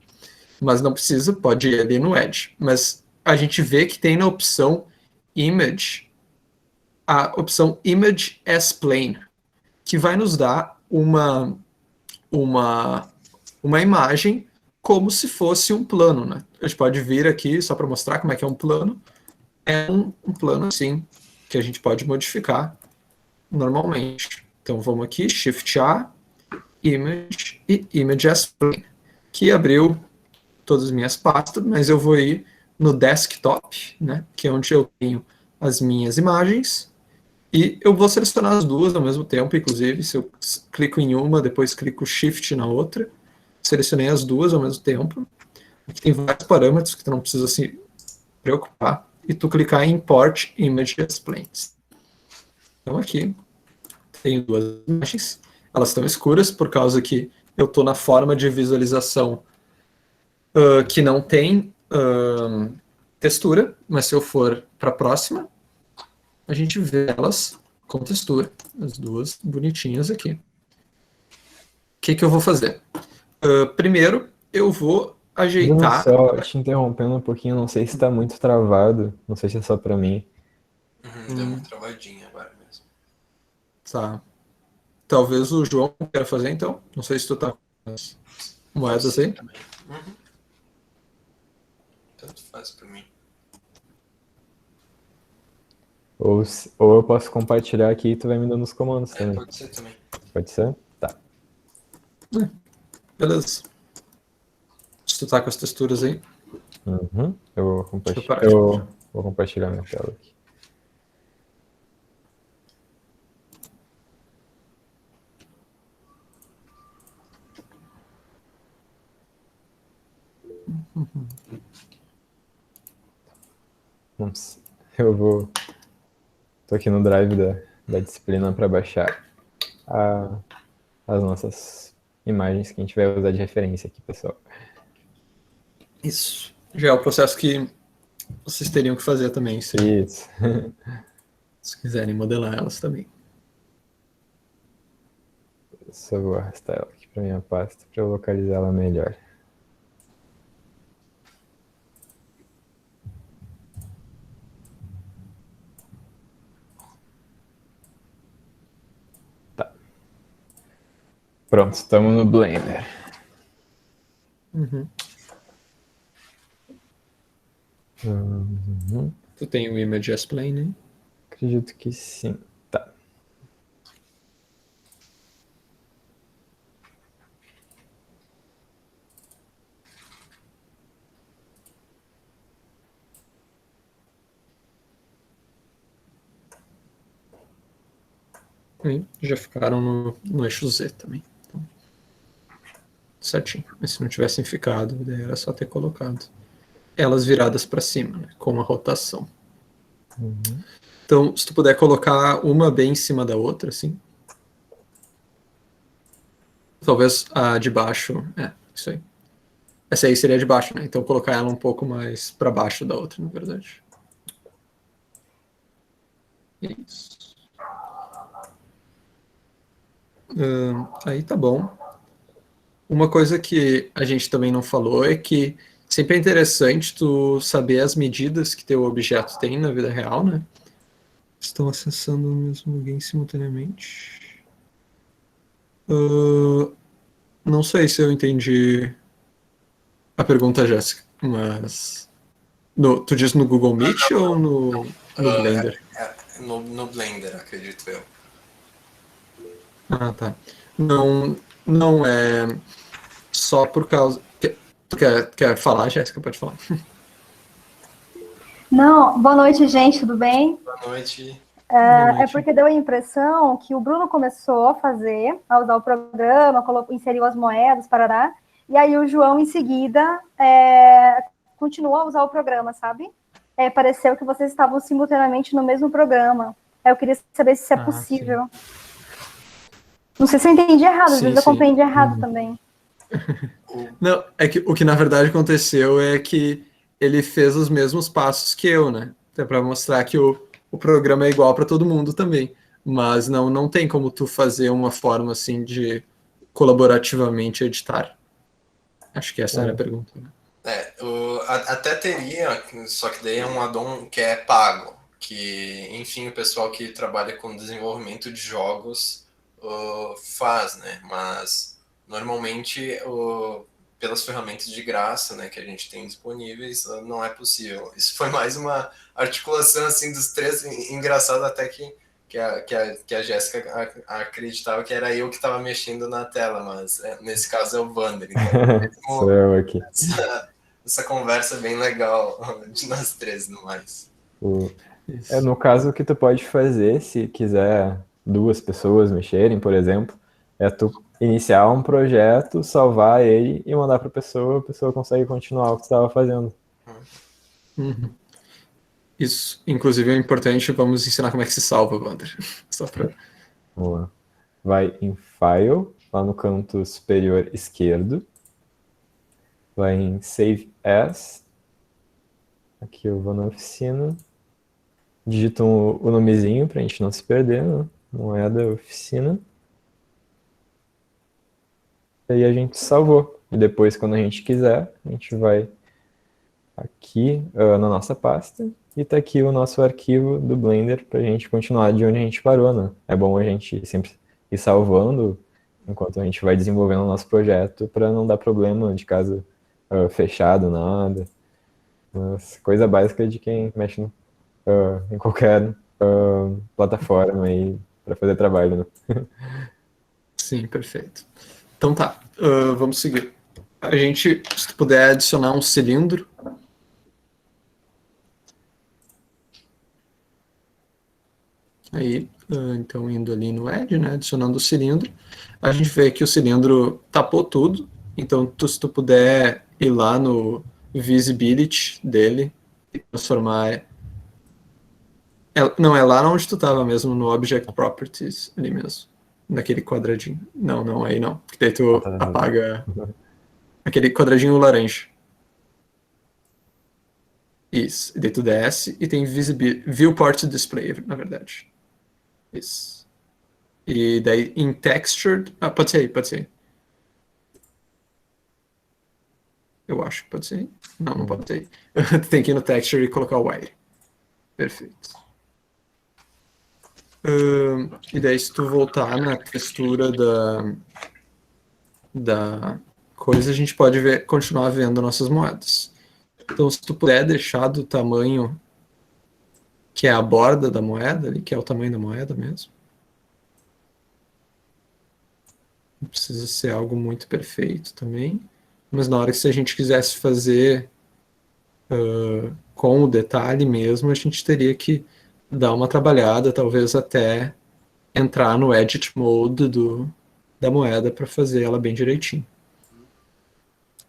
Mas não precisa, pode ir ali no Edge. Mas a gente vê que tem na opção Image, a opção Image as Plane, que vai nos dar uma imagem como se fosse um plano, né? A gente pode vir aqui só para mostrar como é que é um plano. É um plano assim, que a gente pode modificar normalmente. Então vamos aqui, Shift A, Image e Image as Plane, que abriu todas as minhas pastas, mas eu vou ir no desktop, né, que é onde eu tenho as minhas imagens, e eu vou selecionar as duas ao mesmo tempo, inclusive, se eu clico em uma, depois clico Shift na outra, selecionei as duas ao mesmo tempo. Aqui tem vários parâmetros que tu não precisa se preocupar, e tu clicar em Import Image as Planes. Então aqui tenho duas imagens, elas estão escuras por causa que eu estou na forma de visualização que não tem textura, mas se eu for para a próxima, a gente vê elas com textura, as duas bonitinhas aqui. O que eu vou fazer? Primeiro, eu vou Bruno, ajeitar. só te interrompendo um pouquinho, não sei se está muito travado, não sei se é só para mim. Deu uma travadinha agora mesmo. Tá. Talvez o João queira fazer, então. Não sei se tu tá com as moedas aí. Também. Tanto faz pra mim. Ou eu posso compartilhar aqui e tu vai me dando os comandos também. Pode ser também. Pode ser? Tá. Beleza. Se tu tá com as texturas aí. Uhum. Eu Deixa eu vou compartilhar minha tela aqui. Vamos. Tô aqui no drive da disciplina para baixar as nossas imagens que a gente vai usar de referência aqui, pessoal. Isso. Já é o processo que vocês teriam que fazer também, se Isso. quiserem modelar elas também. Só vou arrastar ela aqui para minha pasta para eu localizar ela melhor. Tá. Pronto, estamos no Blender. Tu tem o Image as Plane, né? Acredito que sim. Tá. E já ficaram no eixo Z também. Então, certinho. Mas se não tivessem ficado, daí era só ter colocado elas viradas para cima, né, com a rotação. Então, se tu puder colocar uma bem em cima da outra, assim. Talvez a de baixo. Isso aí. Essa aí seria a de baixo, né? Então colocar ela um pouco mais para baixo da outra, na verdade. Isso. Aí tá bom. Uma coisa que a gente também não falou é que sempre é interessante tu saber as medidas que teu objeto tem na vida real, né? Estão acessando o mesmo alguém simultaneamente. Não sei se eu entendi a pergunta, Jéssica, mas tu diz no Google Meet ou no Blender? No Blender, acredito eu. Ah, tá. Não é só por causa. Tu quer falar, Jéssica? Pode falar. Não, boa noite, gente, tudo bem? Boa noite. É porque deu a impressão que o Bruno começou a usar o programa, inseriu as moedas, parará, e aí o João, em seguida, continuou a usar o programa, sabe? Pareceu que vocês estavam simultaneamente no mesmo programa. Eu queria saber se isso é possível. Sim. Não sei se eu entendi errado, às vezes eu compreendi errado também. Não, é que o que na verdade aconteceu é que ele fez os mesmos passos que eu, né? Até para mostrar que o programa é igual para todo mundo também. Mas não tem como tu fazer uma forma assim de colaborativamente editar. Acho que essa era a pergunta. Né? Até teria, só que daí é um add-on que é pago. Que, enfim, o pessoal que trabalha com desenvolvimento de jogos faz, né? Mas normalmente pelas ferramentas de graça, né, que a gente tem disponíveis, não é possível. Isso foi mais uma articulação assim dos três, engraçado até que a Jéssica acreditava que era eu que estava mexendo na tela, mas nesse caso é o Wander. Então, sou eu aqui. Essa conversa é bem legal de nós três, no mais. No caso, o que tu pode fazer, se quiser duas pessoas mexerem, por exemplo, é tu iniciar um projeto, salvar ele e mandar para a pessoa consegue continuar o que tu estava fazendo. Uhum. Isso, inclusive, é importante, vamos ensinar como é que se salva, Wander. Só para... Vamos lá. Vai em File, lá no canto superior esquerdo. Vai em Save As. Aqui eu vou na oficina. Digita o nomezinho para a gente não se perder, né? Moeda oficina. aí a gente salvou. E depois, quando a gente quiser, a gente vai aqui na nossa pasta e tá aqui o nosso arquivo do Blender pra gente continuar de onde a gente parou, né? É bom a gente sempre ir salvando enquanto a gente vai desenvolvendo o nosso projeto para não dar problema de caso fechado, nada. Mas coisa básica de quem mexe em qualquer plataforma aí para fazer trabalho, né? Sim, perfeito. Então tá, vamos seguir. A gente, se tu puder adicionar um cilindro. Aí, então, indo ali no Edge, né, adicionando o cilindro, a gente vê que o cilindro tapou tudo. Então, se tu puder ir lá no Visibility dele e transformar... não, é lá onde tu estava mesmo, no Object Properties, ali mesmo, naquele quadradinho. Não, aí não, porque daí tu apaga aquele quadradinho laranja. Isso, e daí tu desce e tem Viewport Display, na verdade. Isso. E daí em Textured... pode ser aí. Eu acho que pode ser aí. Não pode ser aí. Tem que ir no Texture e colocar o Wire. Perfeito. E daí se tu voltar na textura da coisa, a gente pode continuar vendo nossas moedas. Então, se tu puder deixar do tamanho que é a borda da moeda, ali, que é o tamanho da moeda mesmo. Não precisa ser algo muito perfeito também. Mas na hora que se a gente quisesse fazer com o detalhe mesmo, a gente teria que dar uma trabalhada, talvez até entrar no Edit Mode da moeda para fazer ela bem direitinho.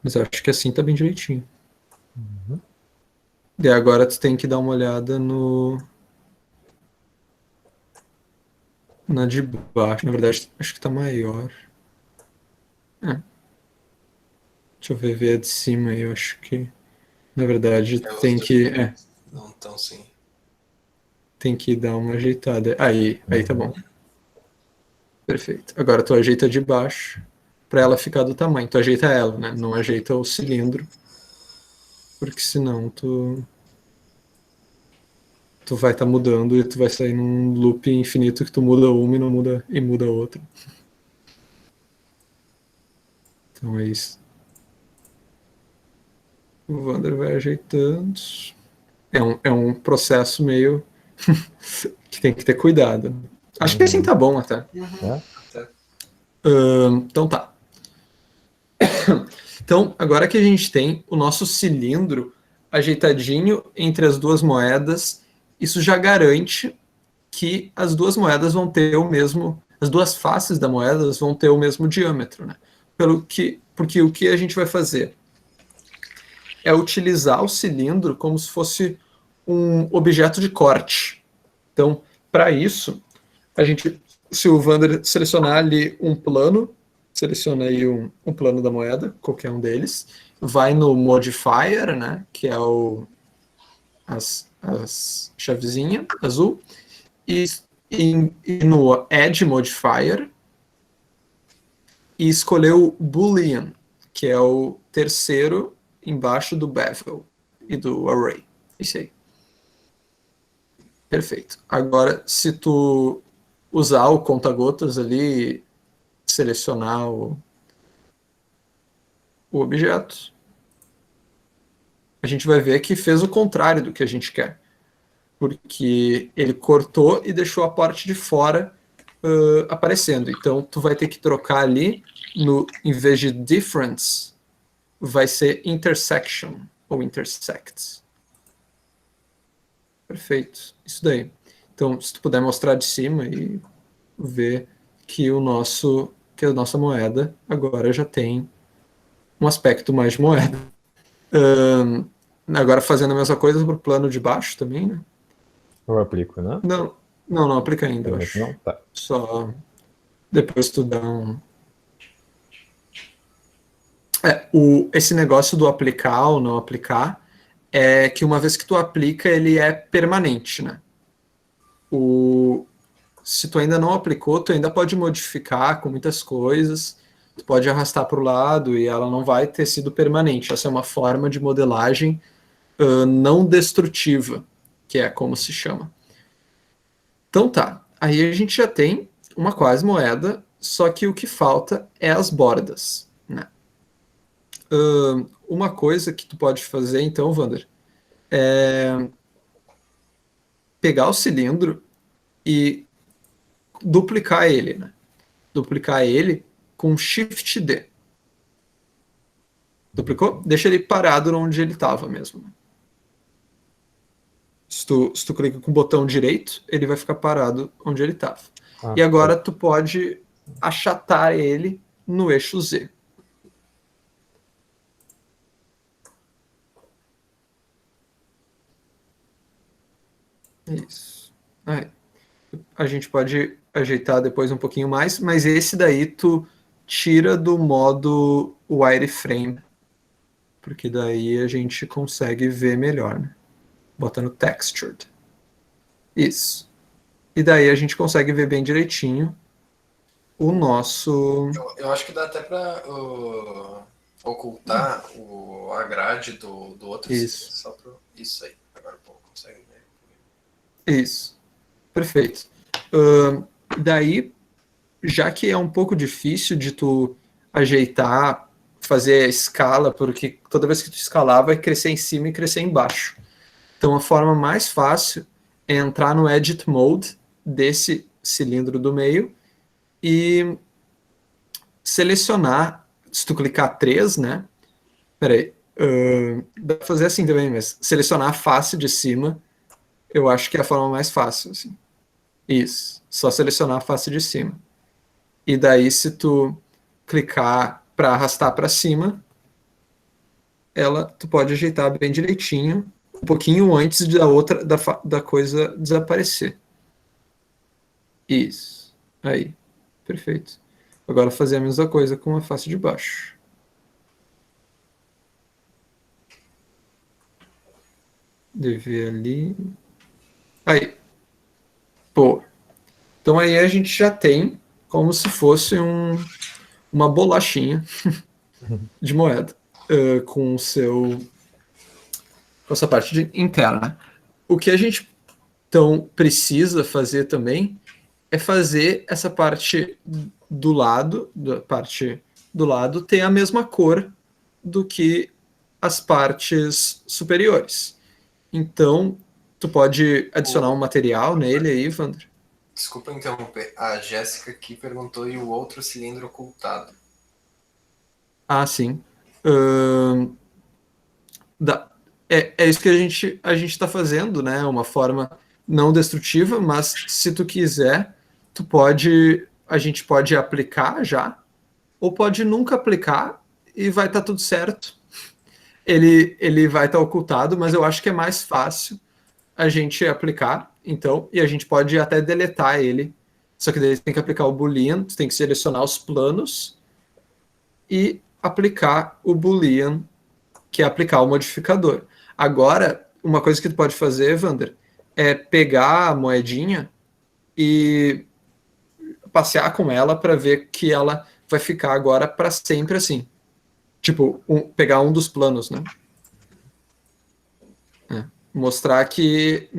Mas eu acho que assim tá bem direitinho. Uhum. E agora tu tem que dar uma olhada na de baixo. Na verdade, acho que tá maior. Deixa eu ver a de cima aí. Eu acho que, na verdade, tem que... Não tão sim. Tem que dar uma ajeitada. Aí tá bom. Perfeito. Agora tu ajeita de baixo para ela ficar do tamanho. Tu ajeita ela, né? Não ajeita o cilindro. Porque senão tu vai estar mudando e tu vai sair num loop infinito que tu muda uma e não muda e muda outra. Então é isso. O Wander vai ajeitando. É um processo meio que tem que ter cuidado. Acho que assim tá bom até. Então tá. Então, agora que a gente tem o nosso cilindro ajeitadinho entre as duas moedas, isso já garante que as duas moedas vão ter o mesmo, as duas faces da moeda vão ter o mesmo diâmetro, né? Porque o que a gente vai fazer é utilizar o cilindro como se fosse um objeto de corte. Então, para isso, a gente, se o Wander selecionar ali um plano, seleciona aí um plano da moeda, qualquer um deles, vai no Modifier, né, que é as chavezinha azul, e no Edge Modifier, e escolher o Boolean, que é o terceiro embaixo do Bevel e do Array. Isso aí. Perfeito. Agora, se tu usar o conta-gotas ali, selecionar o objeto, a gente vai ver que fez o contrário do que a gente quer. Porque ele cortou e deixou a parte de fora aparecendo. Então, tu vai ter que trocar ali, em vez de difference, vai ser intersection ou intersect. Perfeito. Isso daí. Então, se tu puder mostrar de cima e ver que a nossa moeda agora já tem um aspecto mais de moeda. Agora fazendo a mesma coisa para o plano de baixo também, né? Eu aplico, né? Não aplica ainda, eu acho. Não? Tá. Só depois tu dá um... esse negócio do aplicar ou não aplicar é que uma vez que tu aplica, ele é permanente, né? Se tu ainda não aplicou, tu ainda pode modificar com muitas coisas, tu pode arrastar para o lado e ela não vai ter sido permanente. Essa é uma forma de modelagem não destrutiva, que é como se chama. Então tá, aí a gente já tem uma quase moeda, só que o que falta é as bordas, né? Uma coisa que tu pode fazer então, Wander, é pegar o cilindro e duplicar ele, né? Duplicar ele com Shift D. Duplicou? Deixa ele parado onde ele estava mesmo. Se tu clica com o botão direito, ele vai ficar parado onde ele estava. E agora tu pode achatar ele no eixo Z. Isso. Aí. A gente pode ajeitar depois um pouquinho mais, mas esse daí tu tira do modo wireframe, porque daí a gente consegue ver melhor, né? Bota no textured. Isso. E daí a gente consegue ver bem direitinho o nosso... Eu acho que dá até para ocultar a grade do outro. Isso. Só para isso aí. Agora o povo consegue ver. Isso. Perfeito. Daí, já que é um pouco difícil de tu ajeitar, fazer a escala, porque toda vez que tu escalar vai crescer em cima e crescer embaixo. Então a forma mais fácil é entrar no Edit Mode desse cilindro do meio e selecionar, se tu clicar 3, né? Peraí, dá pra fazer assim também, mas selecionar a face de cima, eu acho que é a forma mais fácil, assim. Isso, só selecionar a face de cima. E daí, se tu clicar para arrastar para cima, tu pode ajeitar bem direitinho, um pouquinho antes da coisa desaparecer. Isso, aí, perfeito. Agora fazer a mesma coisa com a face de baixo. Deve ali. Aí. Pô. Então aí a gente já tem como se fosse uma bolachinha de moeda com essa parte interna. O que a gente então precisa fazer também é fazer essa parte do lado, ter a mesma cor do que as partes superiores. Então, tu pode adicionar um material nele aí, Wander. Desculpa interromper. A Jéssica aqui perguntou e o outro cilindro ocultado. Ah, sim. É isso que a gente está fazendo, né? Uma forma não destrutiva, mas se tu quiser, a gente pode aplicar já, ou pode nunca aplicar e vai estar tudo certo. Ele vai estar ocultado, mas eu acho que é mais fácil a gente aplicar, então, e a gente pode até deletar ele. Só que daí tem que aplicar o boolean, tu tem que selecionar os planos e aplicar o boolean, que é aplicar o modificador. Agora, uma coisa que tu pode fazer, Wander, é pegar a moedinha e passear com ela para ver que ela vai ficar agora para sempre assim. Tipo, pegar um dos planos, né? Mostrar que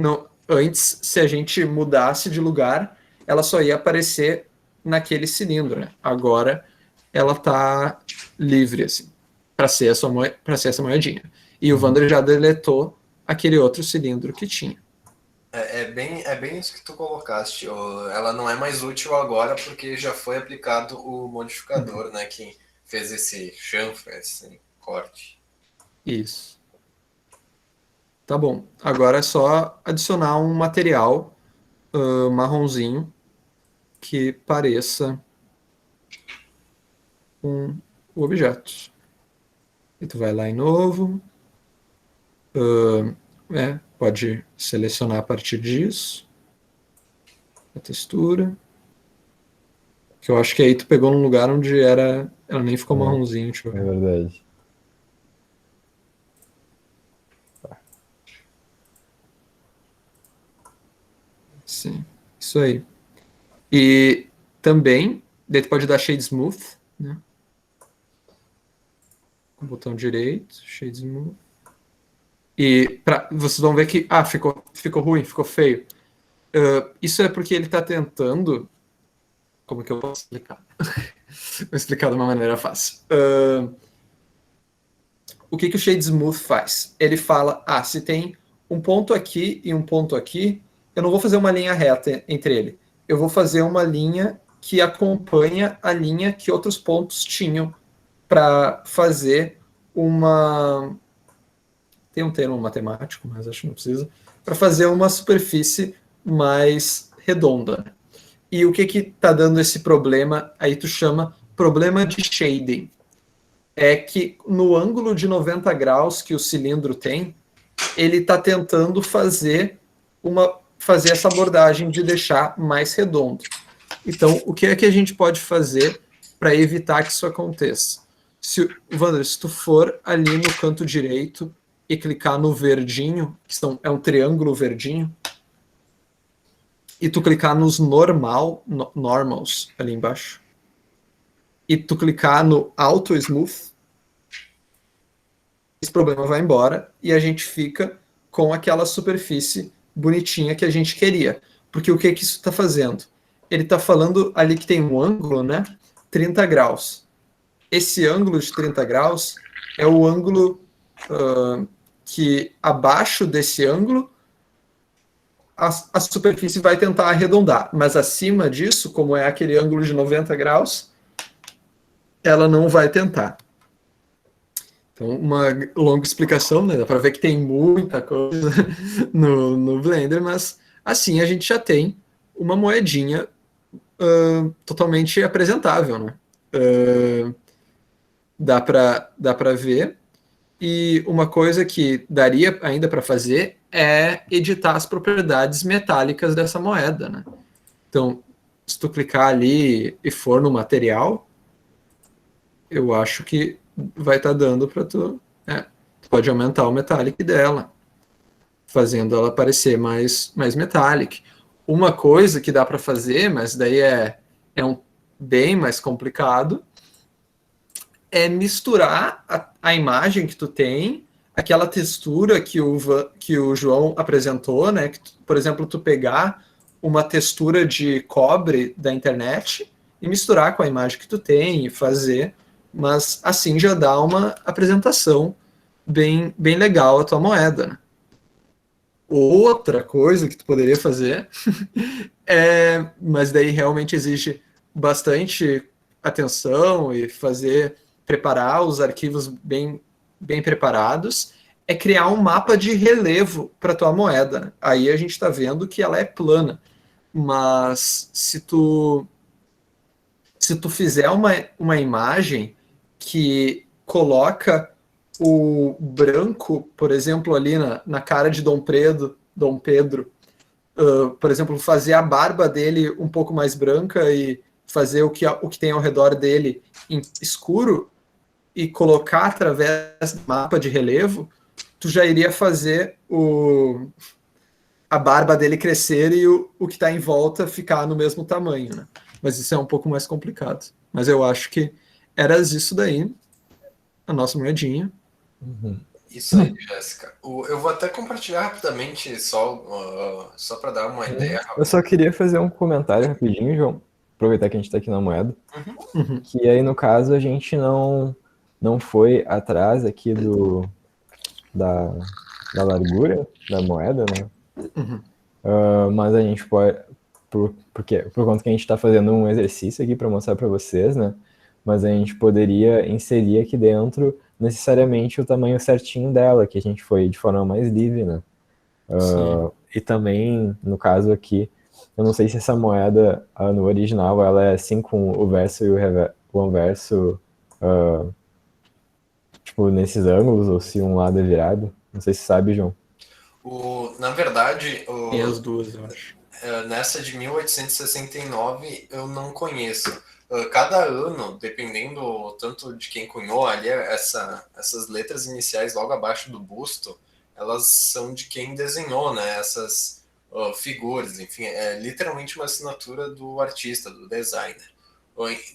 antes, se a gente mudasse de lugar, ela só ia aparecer naquele cilindro, né? Agora ela tá livre, assim, para ser essa moedinha. E o Wander já deletou aquele outro cilindro que tinha. É bem isso que tu colocaste. Ela não é mais útil agora porque já foi aplicado o modificador, né? Que fez esse chanfre, esse corte. Isso. Tá bom. Agora é só adicionar um material marronzinho que pareça com o objeto. E tu vai lá em novo. Pode selecionar a partir disso. A textura. Que eu acho que aí tu pegou num lugar onde ela nem ficou marronzinho. Deixa eu ver. É verdade. Sim, isso aí. E também, daí tu pode dar shade smooth, né? botão direito, Shade Smooth. E vocês vão ver que ficou ruim, ficou feio. Isso é porque ele está tentando... Como que eu posso explicar? Vou explicar de uma maneira fácil. O que o Shade Smooth faz? Ele fala, se tem um ponto aqui e um ponto aqui, eu não vou fazer uma linha reta entre ele. Eu vou fazer uma linha que acompanha a linha que outros pontos tinham para fazer uma... Tem um termo matemático, mas acho que não precisa. Para fazer uma superfície mais redonda. E o que está dando esse problema? Aí tu chama problema de shading. É que no ângulo de 90 graus que o cilindro tem, ele está tentando fazer essa abordagem de deixar mais redondo. Então, o que é que a gente pode fazer para evitar que isso aconteça? Wander, se tu for ali no canto direito e clicar no verdinho, que é um triângulo verdinho, e tu clicar nos normals ali embaixo, e tu clicar no Auto Smooth, esse problema vai embora e a gente fica com aquela superfície bonitinha que a gente queria. Porque o que isso está fazendo? Ele está falando ali que tem um ângulo, né? 30 graus. Esse ângulo de 30 graus é o ângulo que abaixo desse ângulo a superfície vai tentar arredondar, mas acima disso, como é aquele ângulo de 90 graus, ela não vai tentar. Então, uma longa explicação, né? Dá para ver que tem muita coisa no Blender, mas assim a gente já tem uma moedinha totalmente apresentável, né? Dá para ver. E uma coisa que daria ainda para fazer é editar as propriedades metálicas dessa moeda, né? Então, se tu clicar ali e for no material, eu acho que vai estar dando para tu... tu pode aumentar o metallic dela, fazendo ela parecer mais metallic. Uma coisa que dá para fazer, mas daí é bem mais complicado, é misturar a imagem que tu tem, aquela textura que o João apresentou, né? Que, por exemplo, tu pegar uma textura de cobre da internet e misturar com a imagem que tu tem e fazer, mas assim já dá uma apresentação bem legal a tua moeda, né? Outra coisa que tu poderia fazer mas daí realmente exige bastante atenção e preparar os arquivos bem preparados, é criar um mapa de relevo para tua moeda. Aí a gente está vendo que ela é plana, mas se tu fizer uma imagem que coloca o branco, por exemplo, ali na cara de Dom Pedro, por exemplo, fazer a barba dele um pouco mais branca e fazer o que tem ao redor dele em escuro e colocar através do mapa de relevo, tu já iria fazer a barba dele crescer e o que está em volta ficar no mesmo tamanho, né? Mas isso é um pouco mais complicado. Mas eu acho que era isso daí, a nossa moedinha. Isso aí, Jéssica. Eu vou até compartilhar rapidamente, só para dar uma ideia. Eu só queria fazer um comentário rapidinho, João. Aproveitar que a gente está aqui na moeda. Que aí, no caso, a gente não foi atrás aqui da largura da moeda, né? Mas a gente pode... por conta que a gente está fazendo um exercício aqui para mostrar para vocês, né? Mas a gente poderia inserir aqui dentro necessariamente o tamanho certinho dela, que a gente foi de forma mais livre, né? E também, no caso aqui, eu não sei se essa moeda, no original, ela é assim com o verso e o anverso, tipo, nesses ângulos, ou se um lado é virado. Não sei se sabe, João. Na verdade... Tem as duas, eu acho. Nessa de 1869, eu não conheço. Cada ano, dependendo tanto de quem cunhou ali, essas letras iniciais logo abaixo do busto, elas são de quem desenhou, né, essas figuras, enfim, é literalmente uma assinatura do artista, do designer.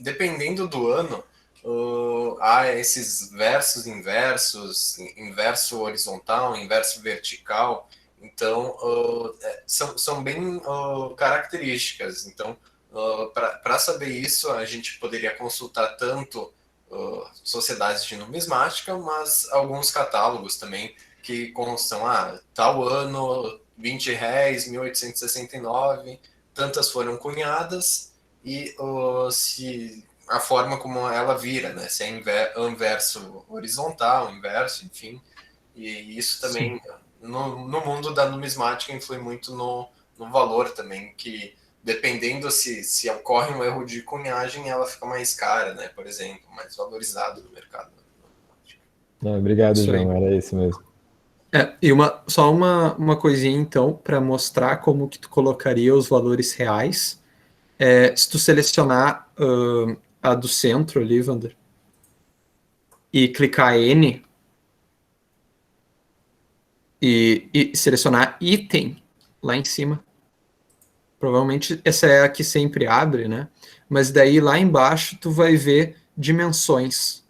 Dependendo do ano, há esses versos inversos, inverso horizontal, inverso vertical. Então, são bem características. Então, para saber isso, a gente poderia consultar tanto sociedades de numismática, mas alguns catálogos também que constam, tal ano, 20 réis, 1869, tantas foram cunhadas, e se a forma como ela vira, né? Se é inverso horizontal, inverso, enfim. E isso também, no mundo da numismática, influi muito no valor também, que dependendo se ocorre um erro de cunhagem, ela fica mais cara, né? Por exemplo, mais valorizada no mercado. Obrigado, Isso aí. João, era isso mesmo. E só uma coisinha, então, para mostrar como que tu colocaria os valores reais. Se tu selecionar a do centro ali, Wander, e clicar N, e selecionar item lá em cima, provavelmente essa é a que sempre abre, né? Mas daí lá embaixo tu vai ver dimensões.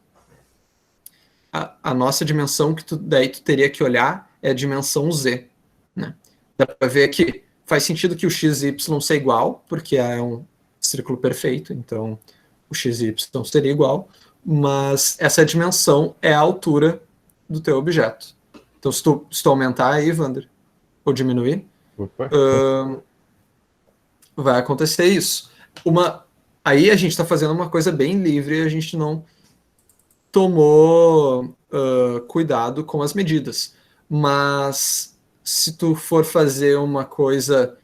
A nossa dimensão que daí tu teria que olhar é a dimensão Z, né? Dá para ver que faz sentido que o x e y seja igual, porque é um círculo perfeito, então o x e y seria igual, mas essa dimensão é a altura do teu objeto. Então, se tu aumentar aí, Wander, ou diminuir, Opa. vai acontecer isso. Aí a gente está fazendo uma coisa bem livre, a gente não tomou cuidado com as medidas. Mas se tu for fazer uma coisa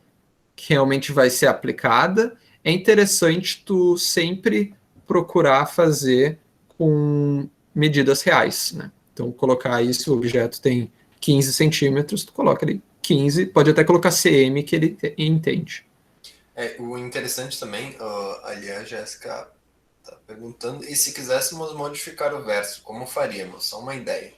que realmente vai ser aplicada, é interessante tu sempre procurar fazer com medidas reais, né? Então, colocar aí, se o objeto tem 15 centímetros, tu coloca ali 15, pode até colocar cm, que ele entende. O interessante também, ali a Jéssica está perguntando, e se quiséssemos modificar o verso, como faríamos? Só uma ideia.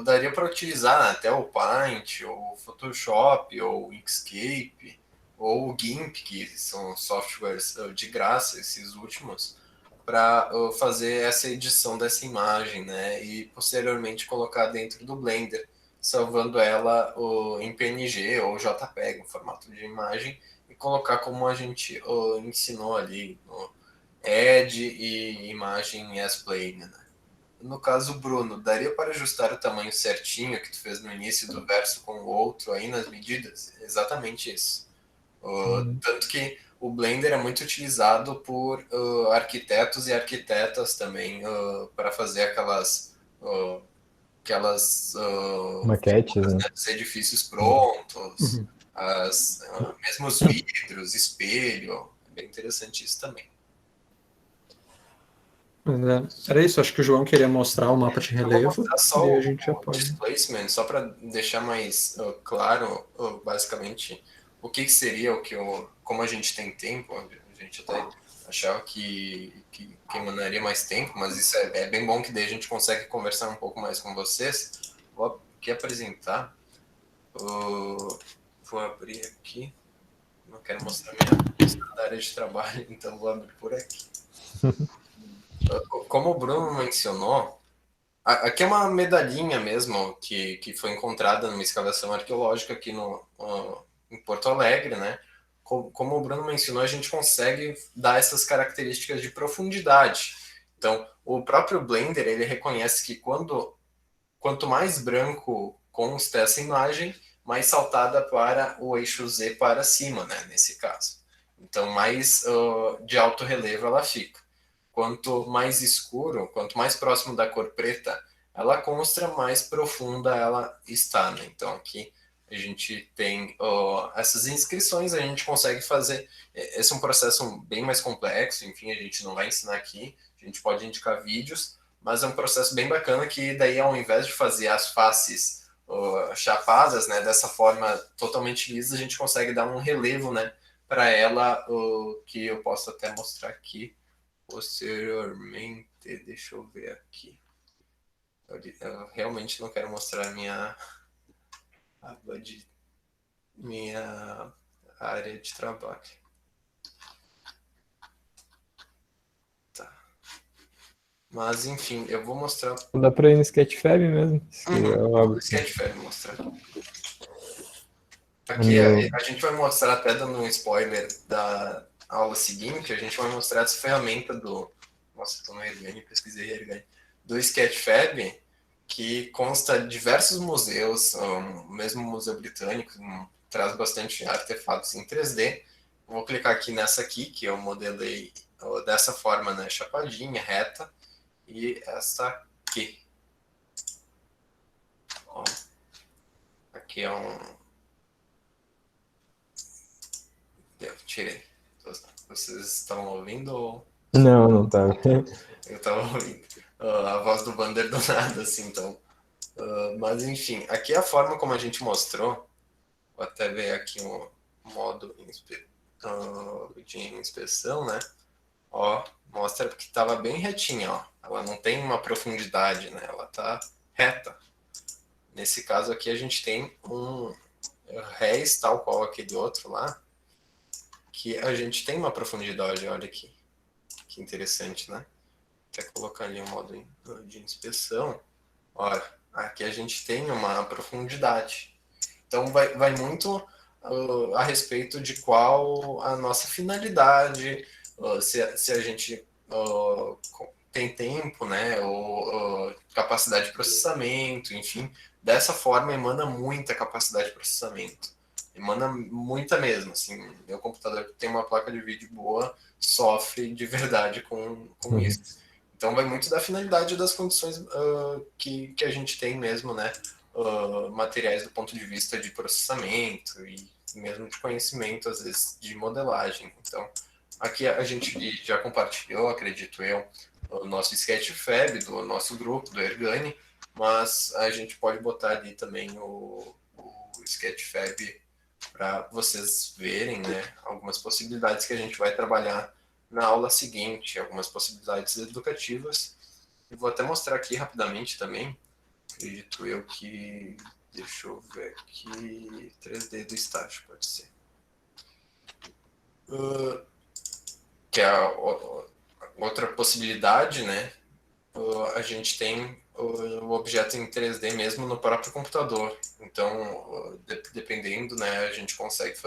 Daria para utilizar até o Paint, ou o Photoshop, ou o Inkscape, ou o GIMP, que são softwares de graça, esses últimos, para fazer essa edição dessa imagem, né? E posteriormente colocar dentro do Blender, salvando ela em PNG ou JPEG, em formato de imagem, e colocar como a gente ensinou ali no Add e imagem as plane, né? No caso, Bruno, daria para ajustar o tamanho certinho que tu fez no início do verso com o outro aí nas medidas? Exatamente isso. Tanto que o Blender é muito utilizado por arquitetos e arquitetas também para fazer aquelas Maquetes, né? dos edifícios prontos, mesmo os vidros, espelho. É bem interessante isso também. Era isso, acho que o João queria mostrar o mapa de relevo. Só E o a gente já pode. displacement, só para deixar mais claro, basicamente, o que seria como a gente tem tempo, a gente até achava que emanaria mais tempo, mas isso é bem bom que daí a gente consegue conversar um pouco mais com vocês. Vou aqui apresentar, vou abrir aqui, não quero mostrar minha área de trabalho, então vou abrir por aqui. Como o Bruno mencionou, aqui é uma medalhinha mesmo que foi encontrada numa escavação arqueológica aqui em Porto Alegre, né? Como o Bruno mencionou, a gente consegue dar essas características de profundidade. Então, o próprio Blender, ele reconhece que quanto mais branco consta essa imagem, mais saltada para o eixo Z para cima, né? Nesse caso. Então, mais de alto relevo ela fica. Quanto mais escuro, quanto mais próximo da cor preta ela consta, mais profunda ela está, né? Então aqui a gente tem essas inscrições, a gente consegue fazer. Esse é um processo bem mais complexo, enfim, a gente não vai ensinar aqui, a gente pode indicar vídeos, mas é um processo bem bacana que daí ao invés de fazer as faces chapadas, né, dessa forma totalmente lisa, a gente consegue dar um relevo, né, para ela, que eu posso até mostrar aqui posteriormente. Deixa eu ver aqui. Eu realmente não quero mostrar minha área de trabalho. Tá. Mas, enfim, eu vou mostrar. Dá pra ir no Sketchfab mesmo. Se quiser, eu Vou abro. no Sketchfab mostrar. No Aqui meu... a gente vai mostrar, até dando um spoiler da aula seguinte, a gente vai mostrar essa ferramenta do. Nossa, estou no Ergani, pesquisei Ergani. Do Sketchfab, que consta de diversos museus, o mesmo Museu Britânico, traz bastante artefatos em 3D. Vou clicar aqui nessa aqui, que eu modelei dessa forma, né, chapadinha, reta, e essa aqui. Ó, aqui é um... Eu tirei. Vocês estavam ouvindo ou... Não, não tá. Eu estava ouvindo a voz do Vander do nada, assim, então... mas, enfim, aqui é a forma como a gente mostrou. Vou até ver aqui um modo de inspeção, né? Ó, mostra que estava bem retinha, ó. Ela não tem uma profundidade, né? Ela tá reta. Nesse caso aqui a gente tem um réis, tal qual aquele outro lá, que a gente tem uma profundidade, olha aqui. Que interessante, né? Até colocar ali um modo de inspeção. Olha, aqui a gente tem uma profundidade. Então vai muito a respeito de qual a nossa finalidade, se a gente tem tempo, né, ou capacidade de processamento, enfim. Dessa forma emana muita capacidade de processamento. Emana muita mesmo, assim. Meu computador que tem uma placa de vídeo boa sofre de verdade com isso. Então vai muito da finalidade das condições que a gente tem mesmo, né? Materiais do ponto de vista de processamento e mesmo de conhecimento, às vezes, de modelagem. Então, aqui a gente já compartilhou, acredito eu, o nosso Sketchfab, do nosso grupo, do Ergani, mas a gente pode botar ali também o Sketchfab para vocês verem, né, algumas possibilidades que a gente vai trabalhar na aula seguinte, algumas possibilidades educativas. E vou até mostrar aqui rapidamente também, acredito eu que... Deixa eu ver aqui... 3D do estágio, pode ser. Que é a outra possibilidade, né? A gente tem o objeto em 3D mesmo no próprio computador. Então, dependendo, né, a gente consegue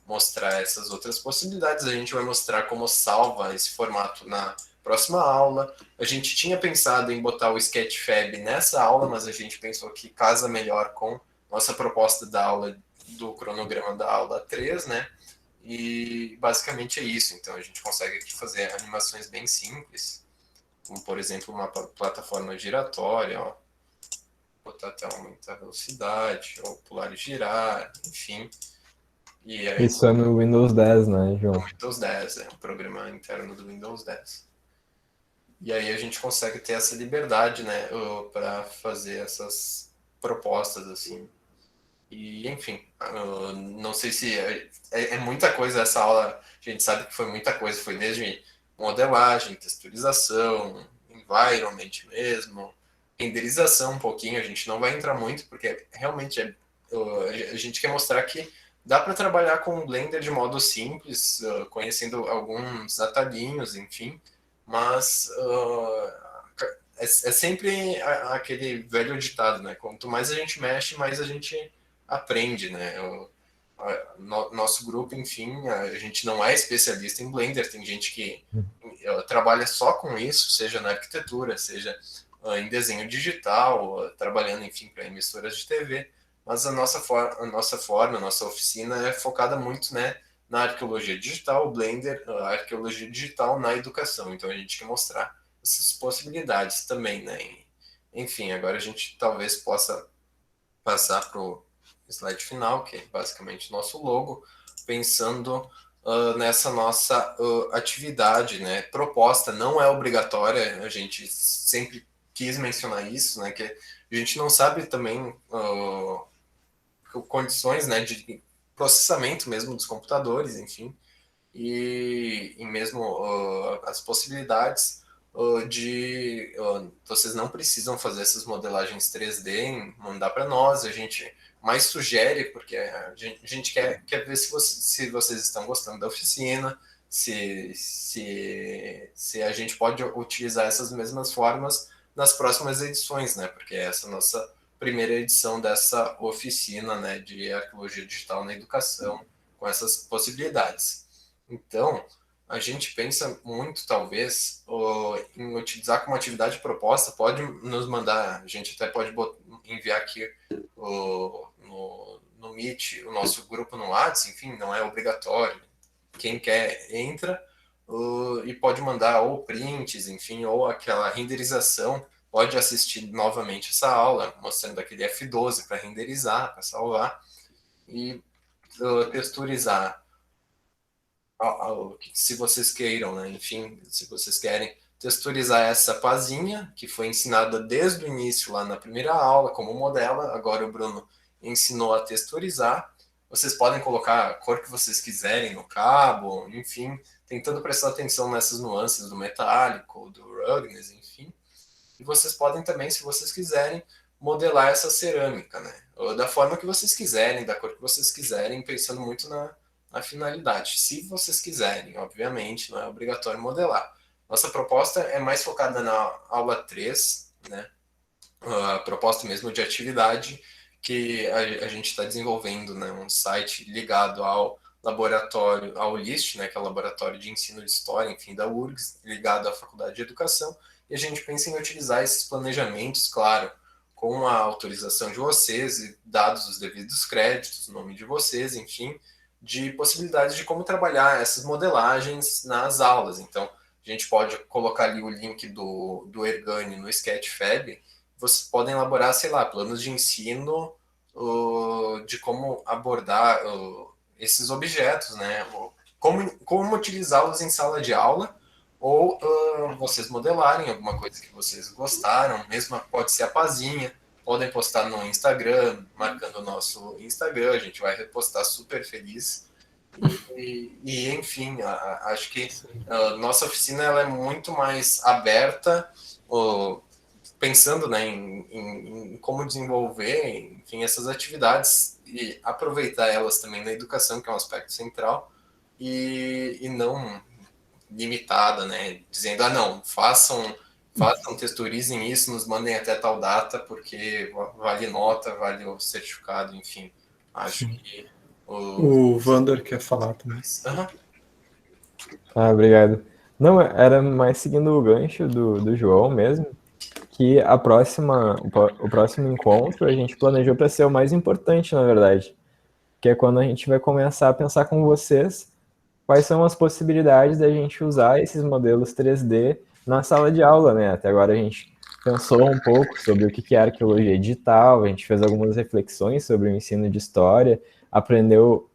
mostrar essas outras possibilidades. A gente vai mostrar como salva esse formato na próxima aula. A gente tinha pensado em botar o Sketchfab nessa aula, mas a gente pensou que casa melhor com nossa proposta da aula, do cronograma da aula 3, né? E basicamente é isso. Então, a gente consegue aqui fazer animações bem simples, como, por exemplo, uma plataforma giratória, ó. Botar até aumentar a velocidade, ou pular e girar, enfim. E aí, Isso é no Windows 10, né, João? no Windows 10, é um programa interno do Windows 10. E aí a gente consegue ter essa liberdade, né, para fazer essas propostas, assim. E, enfim, não sei se é muita coisa essa aula, a gente sabe que foi muita coisa, foi desde modelagem, texturização, environment mesmo, renderização um pouquinho, a gente não vai entrar muito, porque realmente a gente quer mostrar que dá para trabalhar com o Blender de modo simples, conhecendo alguns atalhinhos, enfim, mas é sempre aquele velho ditado, né? Quanto mais a gente mexe, mais a gente aprende, né? Nosso grupo, enfim, a gente não é especialista em Blender, tem gente que trabalha só com isso, seja na arquitetura, seja em desenho digital, trabalhando, enfim, para emissoras de TV, mas a nossa forma, a nossa oficina é focada muito, né, na arqueologia digital, Blender, a arqueologia digital na educação, então a gente quer mostrar essas possibilidades também, né? Enfim, agora a gente talvez possa passar para o slide final, que é basicamente o nosso logo, pensando nessa nossa atividade, né? Proposta, não é obrigatória, a gente sempre quis mencionar isso, né? Que a gente não sabe também condições, né, de processamento mesmo dos computadores, enfim, e mesmo as possibilidades vocês não precisam fazer essas modelagens 3D, mandar para nós, a gente mais sugere, porque a gente quer ver se vocês estão gostando da oficina, se a gente pode utilizar essas mesmas formas nas próximas edições, né? Porque essa é a nossa primeira edição dessa oficina, né, de arqueologia digital na educação, com essas possibilidades. Então, a gente pensa muito, talvez, em utilizar como atividade proposta, pode nos mandar, a gente até pode enviar aqui no Meet, o nosso grupo no WhatsApp, enfim, não é obrigatório. Quem quer, entra e pode mandar ou prints, enfim, ou aquela renderização, pode assistir novamente essa aula, mostrando aquele F12 para renderizar, para salvar, e texturizar, se vocês queiram, né? Enfim, se vocês querem texturizar essa pazinha, que foi ensinada desde o início lá na primeira aula, como modela, agora o Bruno ensinou a texturizar. Vocês podem colocar a cor que vocês quiserem no cabo, enfim, tentando prestar atenção nessas nuances do metálico, do ruggedness, enfim. E vocês podem também, se vocês quiserem, modelar essa cerâmica, né? Ou da forma que vocês quiserem, da cor que vocês quiserem, pensando muito na finalidade. Se vocês quiserem, obviamente, não é obrigatório modelar. Nossa proposta é mais focada na aula 3, né? A proposta mesmo de atividade que a gente está desenvolvendo, né? Um site ligado ao laboratório, ao LIST, né? Que é o Laboratório de Ensino de História, enfim, da URGS, ligado à Faculdade de Educação, e a gente pensa em utilizar esses planejamentos, claro, com a autorização de vocês e dados os devidos créditos, o nome de vocês, enfim, de possibilidades de como trabalhar essas modelagens nas aulas. Então, a gente pode colocar ali o link do Ergani no Sketchfab. Vocês podem elaborar, sei lá, planos de ensino de como abordar esses objetos, né? Como utilizá-los em sala de aula, ou vocês modelarem alguma coisa que vocês gostaram, mesmo pode ser a pazinha, podem postar no Instagram, marcando o nosso Instagram, a gente vai repostar super feliz. E enfim, acho que a nossa oficina ela é muito mais aberta, pensando, né, em como desenvolver, enfim, essas atividades e aproveitar elas também na educação, que é um aspecto central, e não limitada, né, dizendo, não, façam, texturizem isso, nos mandem até tal data, porque vale nota, vale o certificado, enfim. Acho que o Vander quer falar também. Obrigado. Não, era mais seguindo o gancho do João mesmo, que o próximo encontro a gente planejou para ser o mais importante, na verdade, que é quando a gente vai começar a pensar com vocês quais são as possibilidades da gente usar esses modelos 3D na sala de aula, né? Até agora a gente pensou um pouco sobre o que é arqueologia digital, a gente fez algumas reflexões sobre o ensino de história, aprendeu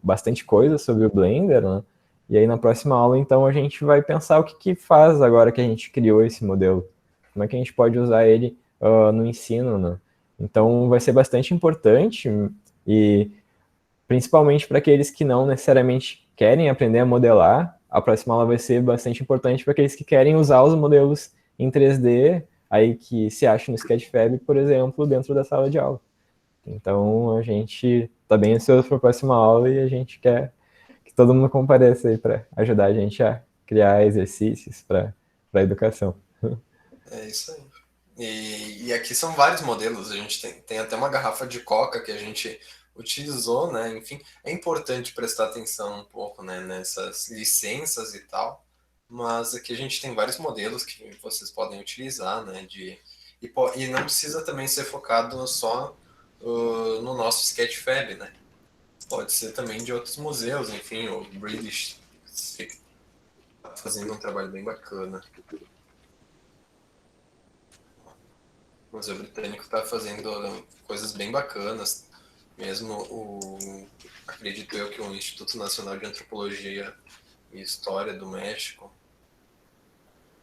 bastante coisa sobre o Blender, né? E aí na próxima aula, então, a gente vai pensar o que faz agora que a gente criou esse modelo. Como é que a gente pode usar ele no ensino, né? Então vai ser bastante importante e principalmente para aqueles que não necessariamente querem aprender a modelar, a próxima aula vai ser bastante importante para aqueles que querem usar os modelos em 3D, aí que se acha no Sketchfab, por exemplo, dentro da sala de aula. Então, a gente está bem ansioso para a próxima aula e a gente quer que todo mundo compareça aí para ajudar a gente a criar exercícios para a educação. É isso aí. E aqui são vários modelos, a gente tem até uma garrafa de coca que a gente utilizou, né? Enfim, é importante prestar atenção um pouco, né, nessas licenças e tal, mas aqui a gente tem vários modelos que vocês podem utilizar, né? E não precisa também ser focado só no nosso Sketchfab, né? Pode ser também de outros museus, enfim, o British está fazendo um trabalho bem bacana. O Museu Britânico está fazendo coisas bem bacanas. Mesmo acredito eu que o Instituto Nacional de Antropologia e História do México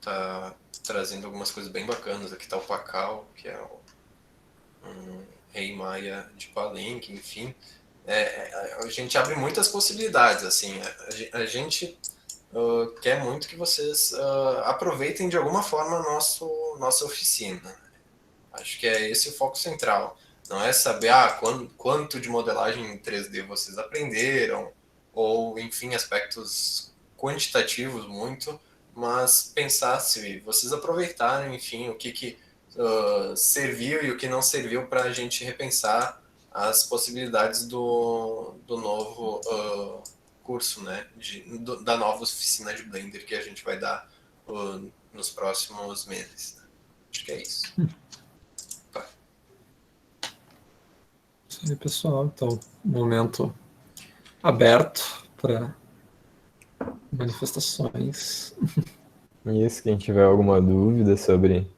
está trazendo algumas coisas bem bacanas. Aqui está o Pacal, que é um rei maia de Palenque, enfim. A gente abre muitas possibilidades, assim. A gente quer muito que vocês aproveitem de alguma forma a nossa oficina. Acho que é esse o foco central. Não é saber quanto de modelagem em 3D vocês aprenderam, ou, enfim, aspectos quantitativos muito, mas pensar se vocês aproveitaram, enfim, o que serviu e o que não serviu para a gente repensar as possibilidades do novo curso, né, da nova oficina de Blender que a gente vai dar nos próximos meses. Acho que é isso. Isso aí, pessoal. Então, momento aberto para manifestações. Isso, quem tiver alguma dúvida sobre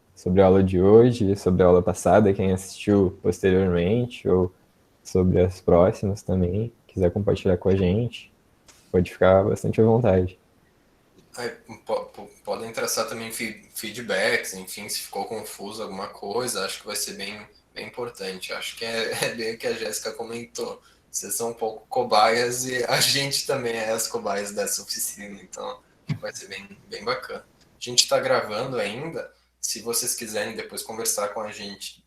a aula de hoje, sobre a aula passada, quem assistiu posteriormente, ou sobre as próximas também, quiser compartilhar com a gente, pode ficar bastante à vontade. Podem traçar também feedbacks, enfim, se ficou confuso alguma coisa, acho que vai ser bem importante. Acho que é bem o que a Jéssica comentou. Vocês são um pouco cobaias e a gente também é as cobaias dessa oficina, então vai ser bem bacana. A gente está gravando ainda, se vocês quiserem depois conversar com a gente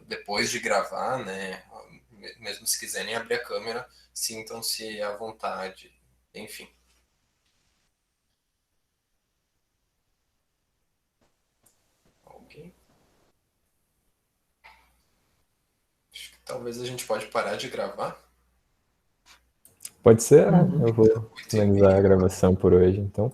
depois de gravar, né? Mesmo se quiserem abrir a câmera, sintam-se à vontade, enfim. Ok. Acho que talvez a gente pode parar de gravar. Pode ser, eu vou finalizar a gravação por hoje, então.